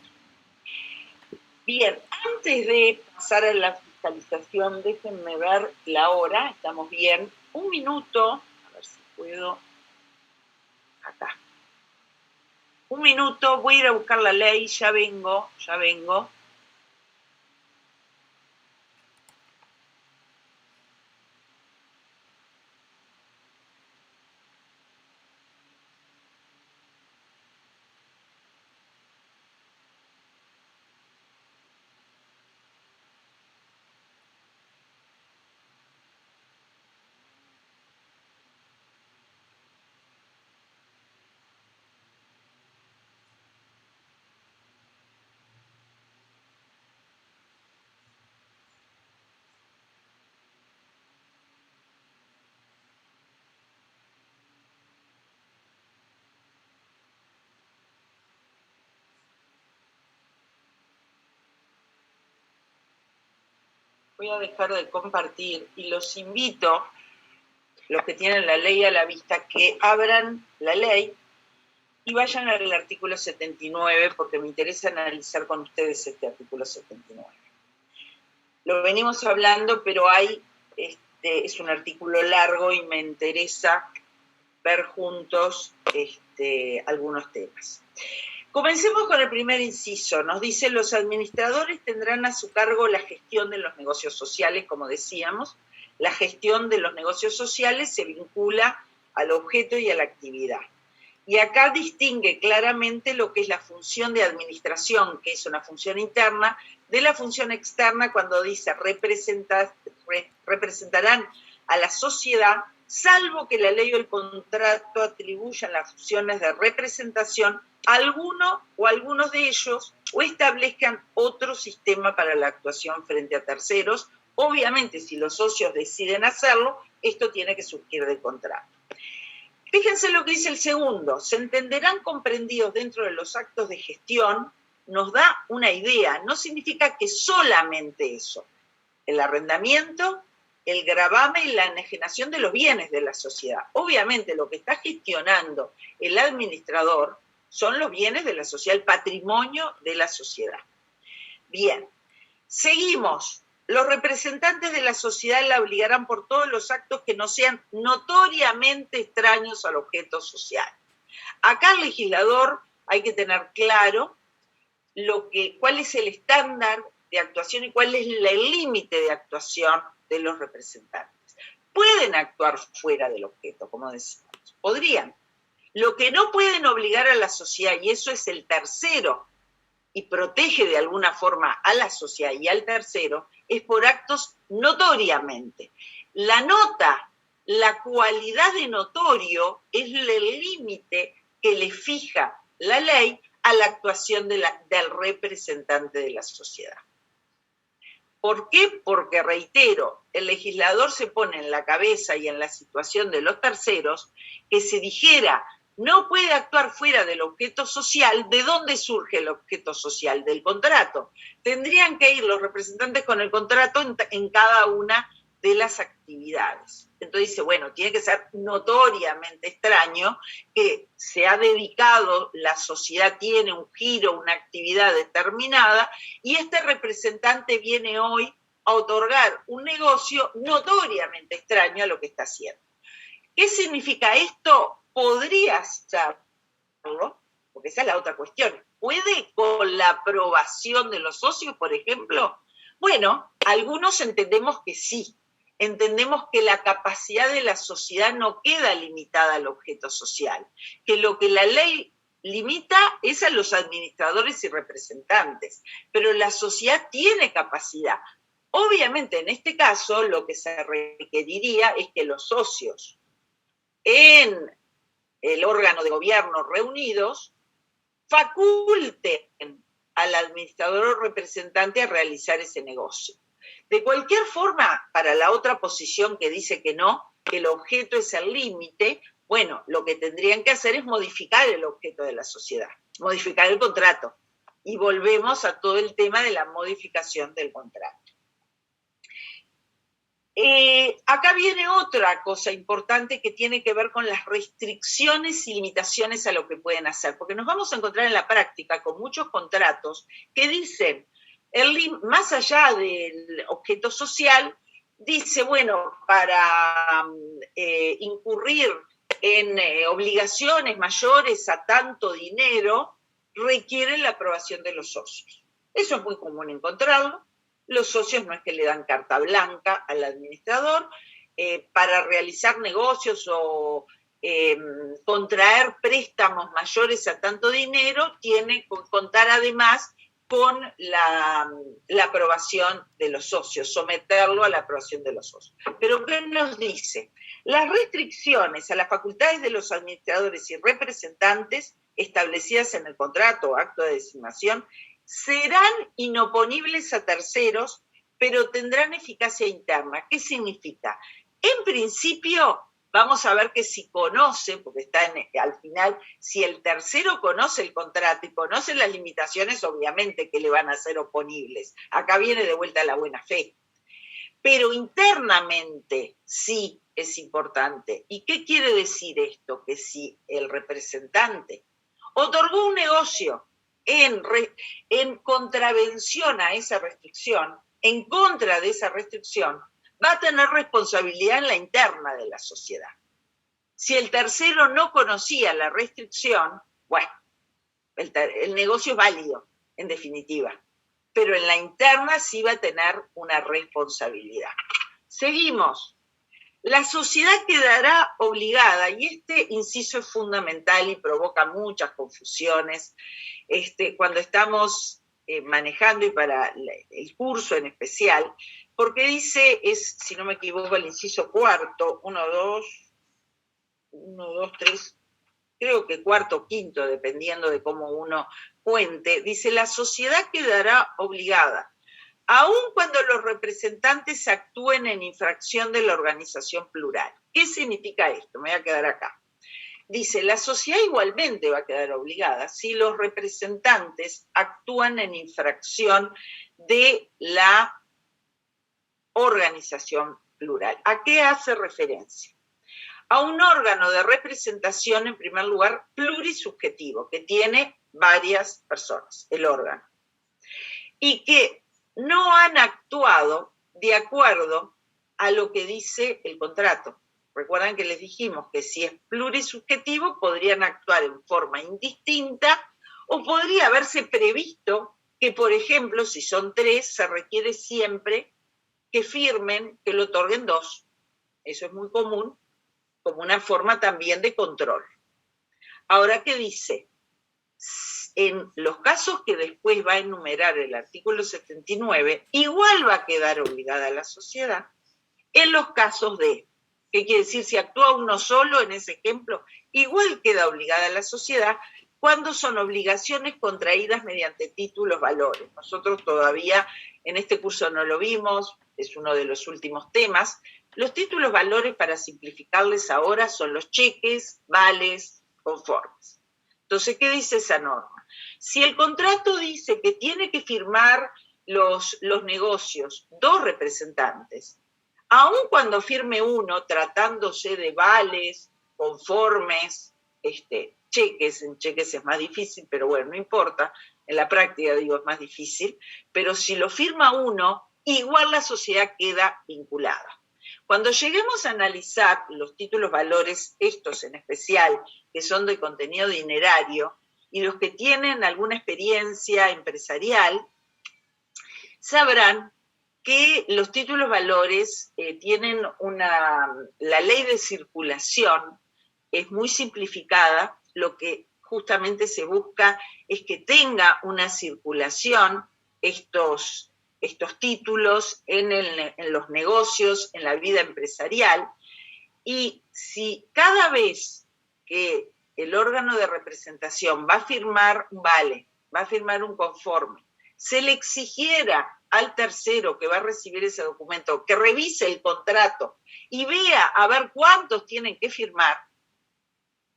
Bien, antes de pasar a la fiscalización, déjenme ver la hora, estamos bien. Un minuto, a ver si puedo, acá. Un minuto, voy a ir a buscar la ley, ya vengo. Voy a dejar de compartir y los invito, los que tienen la ley a la vista, que abran la ley y vayan al artículo 79, porque me interesa analizar con ustedes este artículo 79. Lo venimos hablando, pero es un artículo largo y me interesa ver juntos algunos temas. Comencemos con el primer inciso. Nos dice, los administradores tendrán a su cargo la gestión de los negocios sociales, como decíamos. La gestión de los negocios sociales se vincula al objeto y a la actividad. Y acá distingue claramente lo que es la función de administración, que es una función interna, de la función externa cuando dice representarán a la sociedad, salvo que la ley o el contrato atribuyan las funciones de representación a alguno o algunos de ellos o establezcan otro sistema para la actuación frente a terceros. Obviamente, si los socios deciden hacerlo, esto tiene que surgir del contrato. Fíjense lo que dice el segundo, se entenderán comprendidos dentro de los actos de gestión, nos da una idea, no significa que solamente eso, el arrendamiento, el gravamen y la enajenación de los bienes de la sociedad. Obviamente lo que está gestionando el administrador son los bienes de la sociedad, el patrimonio de la sociedad. Bien, seguimos. Los representantes de la sociedad la obligarán por todos los actos que no sean notoriamente extraños al objeto social. Acá el legislador hay que tener claro cuál es el estándar de actuación y cuál es el límite de actuación de los representantes. Pueden actuar fuera del objeto, como decíamos, podrían. Lo que no pueden obligar a la sociedad, y eso es el tercero, y protege de alguna forma a la sociedad y al tercero, es por actos notoriamente. La nota, la cualidad de notorio es el límite que le fija la ley a la actuación del representante de la sociedad. ¿Por qué? Porque, reitero, el legislador se pone en la cabeza y en la situación de los terceros que se dijera no puede actuar fuera del objeto social. ¿De dónde surge el objeto social? Del contrato. Tendrían que ir los representantes con el contrato en cada una de las actividades. Entonces dice, bueno, tiene que ser notoriamente extraño que se ha dedicado, la sociedad tiene un giro, una actividad determinada, y este representante viene hoy a otorgar un negocio notoriamente extraño a lo que está haciendo. ¿Qué significa esto? Podrías hacerlo, porque esa es la otra cuestión. ¿Puede con la aprobación de los socios, por ejemplo? Bueno, algunos entendemos que sí. Entendemos que la capacidad de la sociedad no queda limitada al objeto social, que lo que la ley limita es a los administradores y representantes, pero la sociedad tiene capacidad. Obviamente, en este caso, lo que se requeriría es que los socios en el órgano de gobierno reunidos faculten al administrador o representante a realizar ese negocio. De cualquier forma, para la otra posición que dice que no, que el objeto es el límite, bueno, lo que tendrían que hacer es modificar el objeto de la sociedad, modificar el contrato. Y volvemos a todo el tema de la modificación del contrato. Acá viene otra cosa importante que tiene que ver con las restricciones y limitaciones a lo que pueden hacer, porque nos vamos a encontrar en la práctica con muchos contratos que dicen, más allá del objeto social, dice, bueno, para incurrir en obligaciones mayores a tanto dinero, requieren la aprobación de los socios. Eso es muy común encontrarlo. Los socios no es que le dan carta blanca al administrador para realizar negocios o contraer préstamos mayores a tanto dinero, tiene que contar además con la aprobación de los socios, someterlo a la aprobación de los socios. Pero ¿qué nos dice? Las restricciones a las facultades de los administradores y representantes establecidas en el contrato o acto de designación serán inoponibles a terceros, pero tendrán eficacia interna. ¿Qué significa? En principio, vamos a ver que si conoce, porque está al final, si el tercero conoce el contrato y conoce las limitaciones, obviamente que le van a ser oponibles. Acá viene de vuelta la buena fe. Pero internamente sí es importante. ¿Y qué quiere decir esto? Que si el representante otorgó un negocio en contravención a esa restricción, en contra de esa restricción, va a tener responsabilidad en la interna de la sociedad. Si el tercero no conocía la restricción, bueno, el negocio es válido, en definitiva, pero en la interna sí va a tener una responsabilidad. Seguimos. La sociedad quedará obligada, y este inciso es fundamental y provoca muchas confusiones cuando estamos manejando y para el curso en especial, porque dice, si no me equivoco, el inciso cuarto, 1, 2, 3, creo que cuarto o quinto, dependiendo de cómo uno cuente, dice, la sociedad quedará obligada, aun cuando los representantes actúen en infracción de la organización plural. ¿Qué significa esto? Me voy a quedar acá. Dice, la sociedad igualmente va a quedar obligada si los representantes actúan en infracción de la organización plural. ¿A qué hace referencia? A un órgano de representación, en primer lugar, plurisubjetivo, que tiene varias personas, el órgano, y que no han actuado de acuerdo a lo que dice el contrato. Recuerdan que les dijimos que si es plurisubjetivo podrían actuar en forma indistinta o podría haberse previsto que, por ejemplo, si son 3, se requiere siempre que firmen, que lo otorguen 2. Eso es muy común, como una forma también de control. Ahora, ¿qué dice? En los casos que después va a enumerar el artículo 79, igual va a quedar obligada la sociedad en los casos de, ¿qué quiere decir? Si actúa uno solo en ese ejemplo, igual queda obligada la sociedad cuando son obligaciones contraídas mediante títulos valores. Nosotros todavía en este curso no lo vimos, es uno de los últimos temas. Los títulos valores, para simplificarles ahora, son los cheques, vales, conformes. Entonces, ¿qué dice esa norma? Si el contrato dice que tiene que firmar los negocios 2 representantes, aun cuando firme uno tratándose de vales, conformes, cheques, en cheques es más difícil, pero bueno, no importa, en la práctica digo es más difícil, pero si lo firma uno, igual la sociedad queda vinculada. Cuando lleguemos a analizar los títulos valores, estos en especial, que son de contenido dinerario, y los que tienen alguna experiencia empresarial, sabrán que los títulos valores tienen la ley de circulación es muy simplificada, lo que justamente se busca es que tenga una circulación estos títulos en los negocios, en la vida empresarial, y si cada vez que el órgano de representación va a firmar un vale, va a firmar un conforme, se le exigiera al tercero que va a recibir ese documento que revise el contrato y vea a ver cuántos tienen que firmar,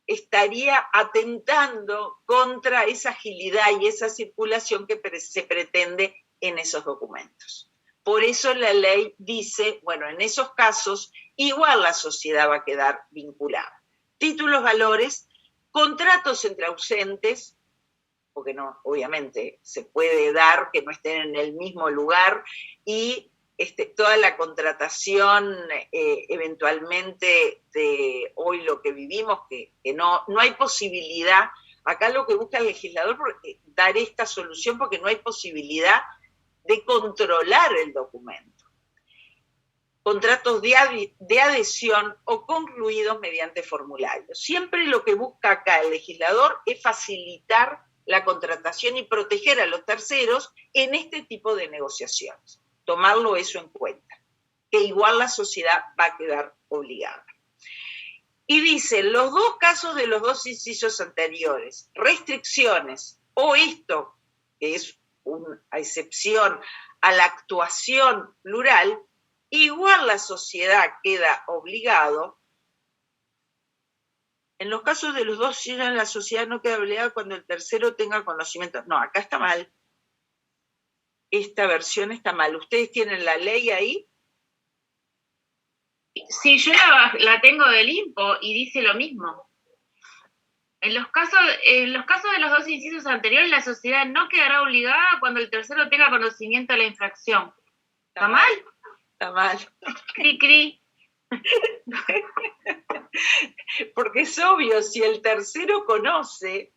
estaría atentando contra esa agilidad y esa circulación que se pretende en esos documentos. Por eso la ley dice, bueno, en esos casos igual la sociedad va a quedar vinculada. Títulos valores, contratos entre ausentes, porque no, obviamente se puede dar que no estén en el mismo lugar, y toda la contratación eventualmente de hoy lo que vivimos, que no hay posibilidad, acá lo que busca el legislador es dar esta solución porque no hay posibilidad de controlar el documento. Contratos de adhesión o concluidos mediante formulario. Siempre lo que busca acá el legislador es facilitar la contratación y proteger a los terceros en este tipo de negociaciones. Tomarlo eso en cuenta, que igual la sociedad va a quedar obligada. Y dice, los 2 casos de los 2 incisos anteriores, restricciones o esto, que es una excepción a la actuación plural, igual la sociedad queda obligado. En los casos de los 2, la sociedad no queda obligada cuando el tercero tenga conocimiento. No, acá está mal. Esta versión está mal. ¿Ustedes tienen la ley ahí? Sí, yo la tengo del INPO y dice lo mismo. En los casos de los 2 incisos anteriores, la sociedad no quedará obligada cuando el tercero tenga conocimiento de la infracción. ¿Está mal? Está mal. Cri, cri. Porque es obvio, si el tercero conoce,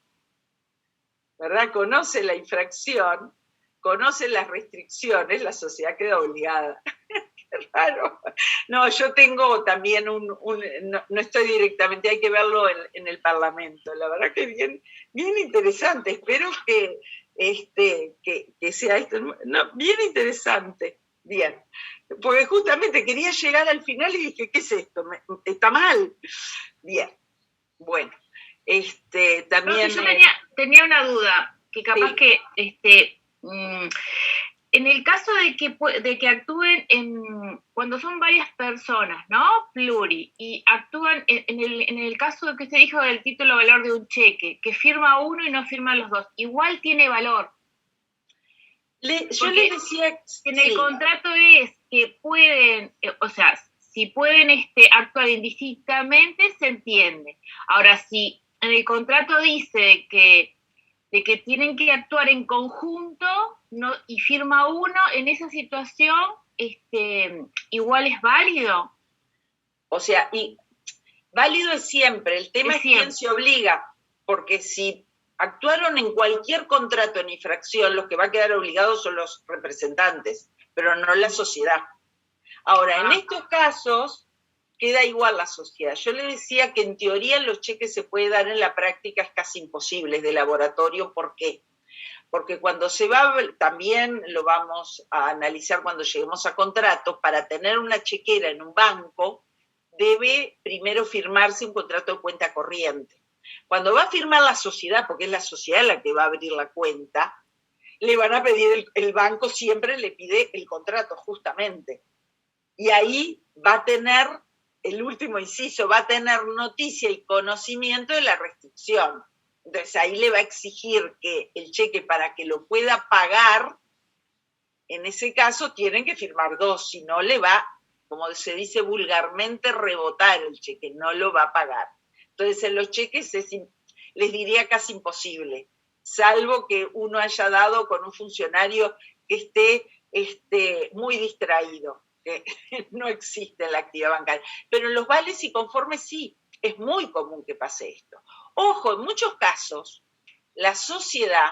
¿verdad? Conoce la infracción, conoce las restricciones, la sociedad queda obligada. Qué raro. No, yo tengo también no estoy directamente, hay que verlo en el Parlamento. La verdad que bien interesante. Espero que sea esto. No, bien interesante. Bien. Porque justamente quería llegar al final y dije, ¿qué es esto? ¿Está mal? Bien. Bueno. También. Yo tenía una duda, que capaz que en el caso de que actúen cuando son varias personas, ¿no? Pluri, y actúan en el caso de que usted dijo del título valor de un cheque, que firma uno y no firman los dos, igual tiene valor. Yo les decía que en el contrato es que pueden, o sea, si pueden actuar indistintamente, se entiende. Ahora, si en el contrato dice de que tienen que actuar en conjunto, no, y firma uno, en esa situación, igual es válido. O sea, y válido es siempre, el tema es quién se obliga, porque si actuaron en cualquier contrato en infracción, los que va a quedar obligados son los representantes, pero no la sociedad. Ahora, en estos casos, queda igual la sociedad. Yo le decía que en teoría los cheques se puede dar, en la práctica es casi imposible, es de laboratorio. ¿Por qué? Porque cuando se va, también lo vamos a analizar cuando lleguemos a contratos, para tener una chequera en un banco, debe primero firmarse un contrato de cuenta corriente. Cuando va a firmar la sociedad, porque es la sociedad la que va a abrir la cuenta, le van a pedir, el banco siempre le pide el contrato, justamente. Y ahí va a tener, el último inciso, va a tener noticia y conocimiento de la restricción. Entonces ahí le va a exigir que el cheque, para que lo pueda pagar, en ese caso tienen que firmar dos, si no le va, como se dice vulgarmente, rebotar el cheque, no lo va a pagar. Entonces en los cheques les diría casi imposible, salvo que uno haya dado con un funcionario que esté muy distraído, que no existe en la actividad bancaria. Pero en los vales y conformes sí, es muy común que pase esto. Ojo, en muchos casos la sociedad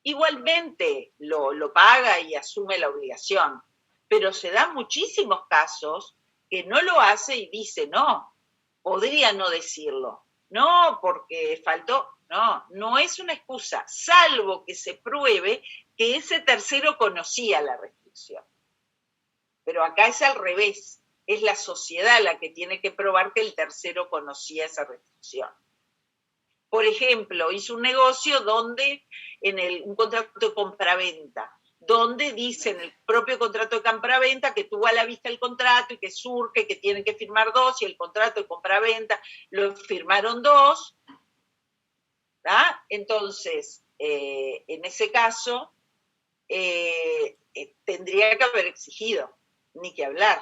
igualmente lo paga y asume la obligación, pero se dan muchísimos casos que no lo hace y dice no, podría no decirlo, no, porque faltó, no es una excusa, salvo que se pruebe que ese tercero conocía la restricción. Pero acá es al revés, es la sociedad la que tiene que probar que el tercero conocía esa restricción. Por ejemplo, hizo un negocio donde, un contrato de compraventa, donde dice en el propio contrato de compraventa que tuvo a la vista el contrato y que surge, que tienen que firmar dos, y el contrato de compraventa lo firmaron dos, ¿verdad? Entonces, en ese caso, tendría que haber exigido, ni que hablar.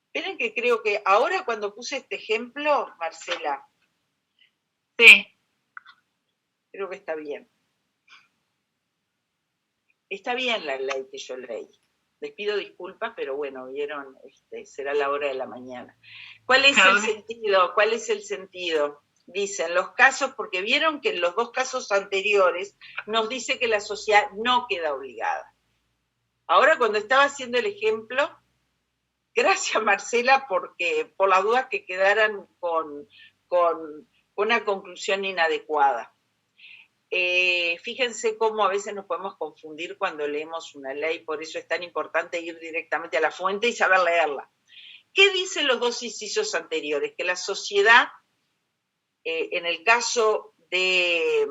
Esperen que creo que ahora cuando puse este ejemplo, Marcela, sí, creo que está bien. Está bien la ley que yo leí. Les pido disculpas, pero bueno, vieron, será la hora de la mañana. ¿Cuál es el sentido? ¿Cuál es el sentido? Dicen los casos, porque vieron que en los dos casos anteriores nos dice que la sociedad no queda obligada. Ahora, cuando estaba haciendo el ejemplo, gracias Marcela, porque por las dudas que quedaran con una conclusión inadecuada. Fíjense cómo a veces nos podemos confundir cuando leemos una ley, por eso es tan importante ir directamente a la fuente y saber leerla. ¿Qué dicen los dos incisos anteriores? Que la sociedad, en el caso de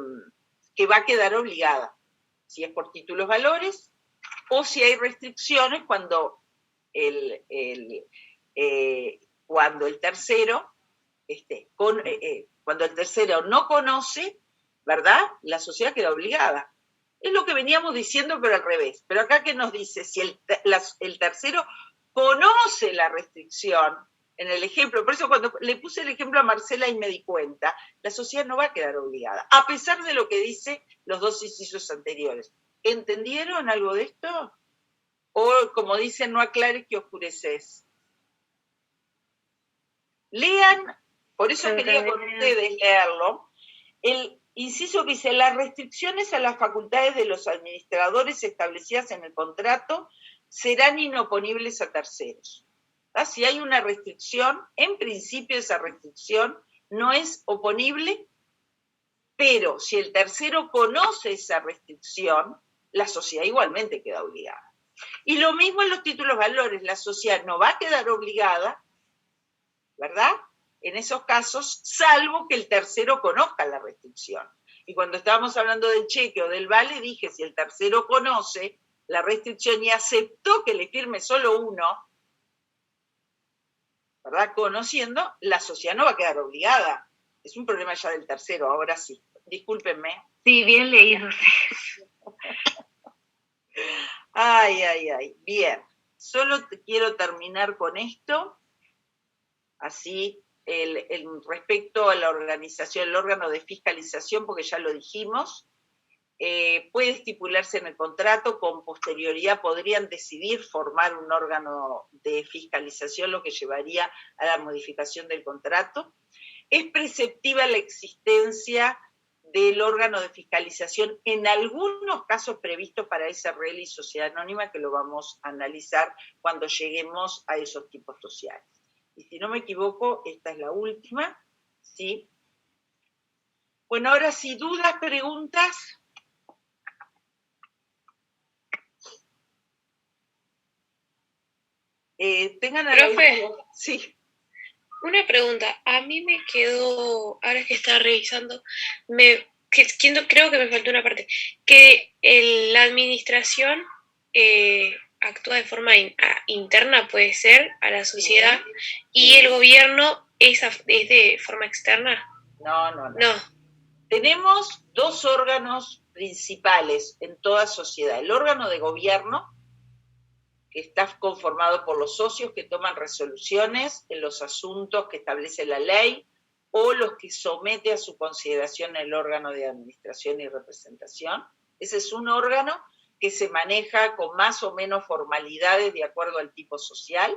que va a quedar obligada, si es por títulos valores o si hay restricciones cuando el tercero cuando el tercero no conoce, ¿verdad? La sociedad queda obligada. Es lo que veníamos diciendo, pero al revés. Pero acá, ¿qué nos dice? Si el tercero conoce la restricción, en el ejemplo, por eso cuando le puse el ejemplo a Marcela y me di cuenta, la sociedad no va a quedar obligada, a pesar de lo que dice los dos incisos anteriores. ¿Entendieron algo de esto? O, como dicen, no aclares que oscureces. Lean, por eso quería con ustedes leerlo, Inciso dice, las restricciones a las facultades de los administradores establecidas en el contrato serán inoponibles a terceros. Si hay una restricción, en principio esa restricción no es oponible, pero si el tercero conoce esa restricción, la sociedad igualmente queda obligada. Y lo mismo en los títulos valores, la sociedad no va a quedar obligada, ¿verdad?, en esos casos, salvo que el tercero conozca la restricción. Y cuando estábamos hablando del cheque o del vale, dije, si el tercero conoce la restricción y aceptó que le firme solo uno, ¿verdad?, conociendo, la sociedad no va a quedar obligada. Es un problema ya del tercero, ahora sí. Discúlpenme. Sí, bien leído. Ay. Bien. Solo quiero terminar con esto. Así, respecto a la organización, el órgano de fiscalización, porque ya lo dijimos, puede estipularse en el contrato, con posterioridad podrían decidir formar un órgano de fiscalización, lo que llevaría a la modificación del contrato. Es preceptiva la existencia del órgano de fiscalización en algunos casos previstos para SRL y sociedad anónima, que lo vamos a analizar cuando lleguemos a esos tipos sociales. Y si no me equivoco, esta es la última, ¿sí? Bueno, ahora sí, dudas, preguntas. Tengan a Profe, sí. Una pregunta. A mí me quedó, ahora que estaba revisando, creo que me faltó una parte, que la administración actúa de forma interna, puede ser, a la sociedad, y el gobierno es de forma externa. No. Tenemos dos órganos principales en toda sociedad. El órgano de gobierno, que está conformado por los socios que toman resoluciones en los asuntos que establece la ley, o los que somete a su consideración el órgano de administración y representación. Ese es un órgano que se maneja con más o menos formalidades de acuerdo al tipo social.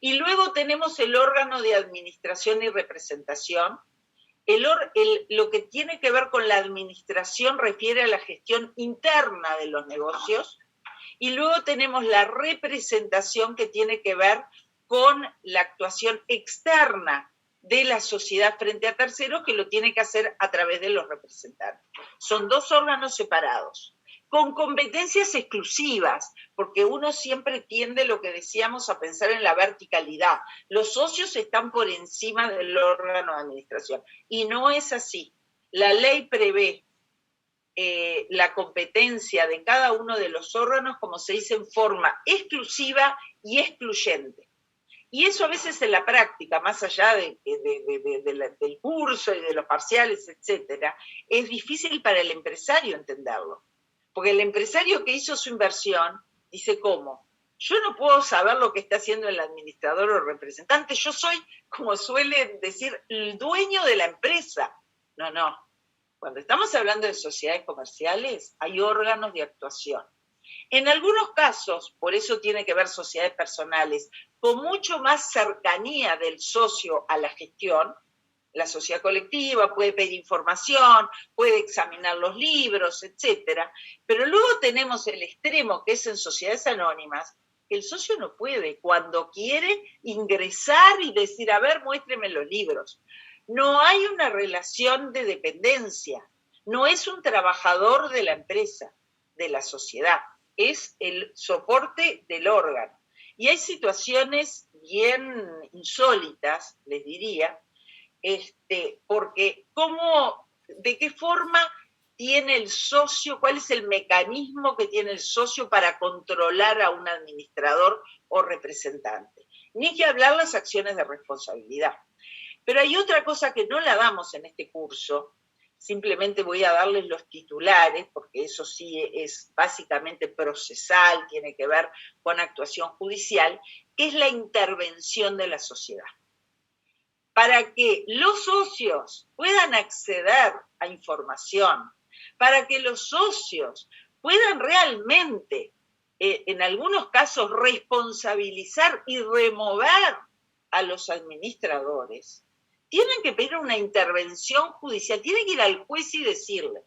Y luego tenemos el órgano de administración y representación. Lo que tiene que ver con la administración refiere a la gestión interna de los negocios, y luego tenemos la representación, que tiene que ver con la actuación externa de la sociedad frente a terceros, que lo tiene que hacer a través de los representantes. Son dos órganos separados, con competencias exclusivas, porque uno siempre tiende, lo que decíamos, a pensar en la verticalidad. Los socios están por encima del órgano de administración, y no es así. La ley prevé la competencia de cada uno de los órganos, como se dice, en forma exclusiva y excluyente. Y eso a veces en la práctica, más allá del curso y de los parciales, etcétera, es difícil para el empresario entenderlo. Porque el empresario que hizo su inversión dice, ¿cómo? Yo no puedo saber lo que está haciendo el administrador o representante, yo soy, como suelen decir, el dueño de la empresa. No. Cuando estamos hablando de sociedades comerciales, hay órganos de actuación. En algunos casos, por eso tiene que ver sociedades personales, con mucho más cercanía del socio a la gestión. La sociedad colectiva puede pedir información, puede examinar los libros, etcétera. Pero luego tenemos el extremo, que es en sociedades anónimas, que el socio no puede, cuando quiere, ingresar y decir, a ver, muéstreme los libros. No hay una relación de dependencia, no es un trabajador de la empresa, de la sociedad, es el soporte del órgano. Y hay situaciones bien insólitas, les diría, porque ¿de qué forma tiene el socio, cuál es el mecanismo que tiene el socio para controlar a un administrador o representante? Ni que hablar las acciones de responsabilidad. Pero hay otra cosa que no la damos en este curso, simplemente voy a darles los titulares, porque eso sí es básicamente procesal, tiene que ver con actuación judicial, que es la intervención de la sociedad. Para que los socios puedan acceder a información, para que los socios puedan realmente, en algunos casos, responsabilizar y remover a los administradores, tienen que pedir una intervención judicial, tienen que ir al juez y decirle,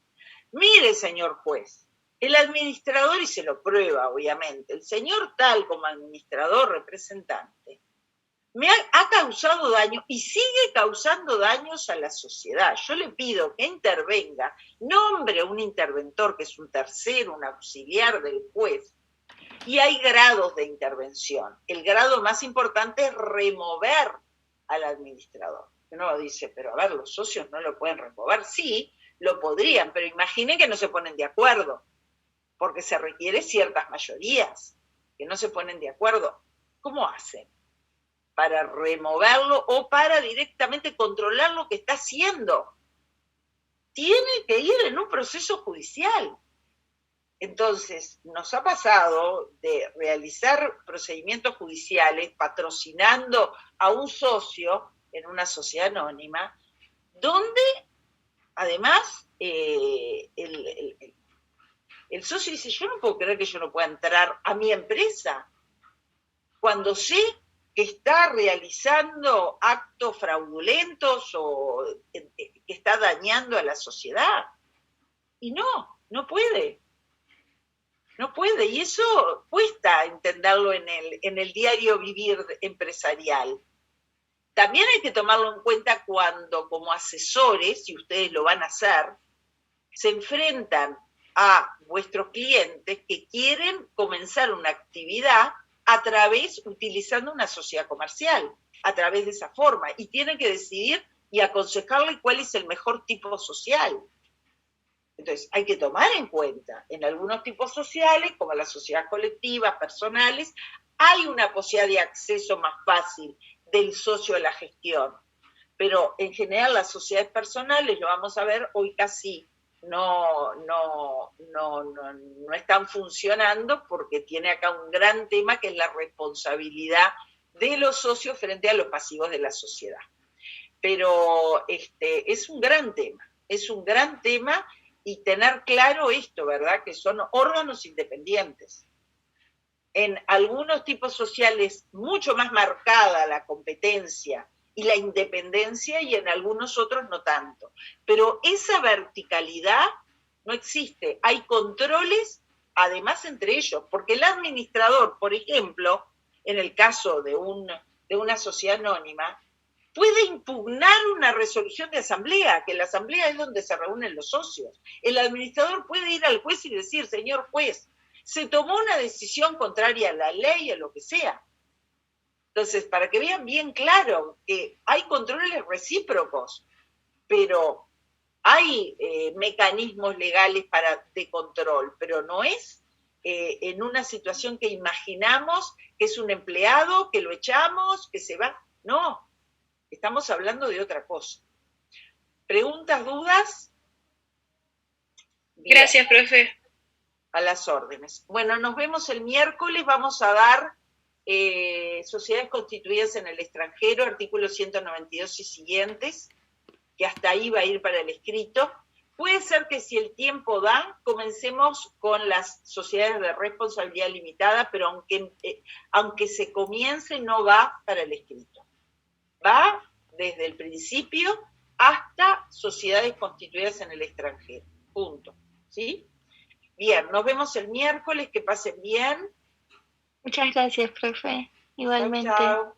mire, señor juez, el administrador, y se lo prueba, obviamente, el señor tal como administrador, representante, me ha causado daño y sigue causando daños a la sociedad. Yo le pido que intervenga, nombre un interventor, que es un tercero, un auxiliar del juez, y hay grados de intervención. El grado más importante es remover al administrador. Uno dice, pero a ver, los socios no lo pueden remover. Sí, lo podrían, pero imaginen que no se ponen de acuerdo, porque se requiere ciertas mayorías, que no se ponen de acuerdo. ¿Cómo hacen para removerlo o para directamente controlar lo que está haciendo? Tiene que ir en un proceso judicial. Entonces, nos ha pasado de realizar procedimientos judiciales patrocinando a un socio en una sociedad anónima, donde además el socio dice, yo no puedo creer que yo no pueda entrar a mi empresa cuando sé que está realizando actos fraudulentos o que está dañando a la sociedad. Y no puede. No puede, y eso cuesta entenderlo en el diario vivir empresarial. También hay que tomarlo en cuenta cuando, como asesores, y ustedes lo van a hacer, se enfrentan a vuestros clientes que quieren comenzar una actividad utilizando una sociedad comercial, a través de esa forma, y tienen que decidir y aconsejarle cuál es el mejor tipo social. Entonces, hay que tomar en cuenta, en algunos tipos sociales, como las sociedades colectivas, personales, hay una posibilidad de acceso más fácil del socio a la gestión. Pero en general las sociedades personales, lo vamos a ver, hoy casi no están funcionando porque tiene acá un gran tema que es la responsabilidad de los socios frente a los pasivos de la sociedad. Pero es un gran tema, y tener claro esto, ¿verdad? Que son órganos independientes. En algunos tipos sociales mucho más marcada la competencia y la independencia, y en algunos otros no tanto. Pero esa verticalidad no existe. Hay controles, además, entre ellos, porque el administrador, por ejemplo, en el caso de una sociedad anónima, puede impugnar una resolución de asamblea, que la asamblea es donde se reúnen los socios. El administrador puede ir al juez y decir, señor juez, se tomó una decisión contraria a la ley, a lo que sea. Entonces, para que vean bien claro que hay controles recíprocos, pero hay mecanismos legales de control, pero no es en una situación que imaginamos que es un empleado, que lo echamos, que se va. No. Estamos hablando de otra cosa. ¿Preguntas, dudas? Bien. Gracias, profe. A las órdenes. Bueno, nos vemos el miércoles. Vamos a dar sociedades constituidas en el extranjero, artículos 192 y siguientes, que hasta ahí va a ir para el escrito. Puede ser que si el tiempo da, comencemos con las sociedades de responsabilidad limitada, pero aunque se comience, no va para el escrito. Va desde el principio hasta sociedades constituidas en el extranjero. Punto. ¿Sí? Bien, nos vemos el miércoles. Que pasen bien. Muchas gracias, profe. Igualmente. Chau, chau.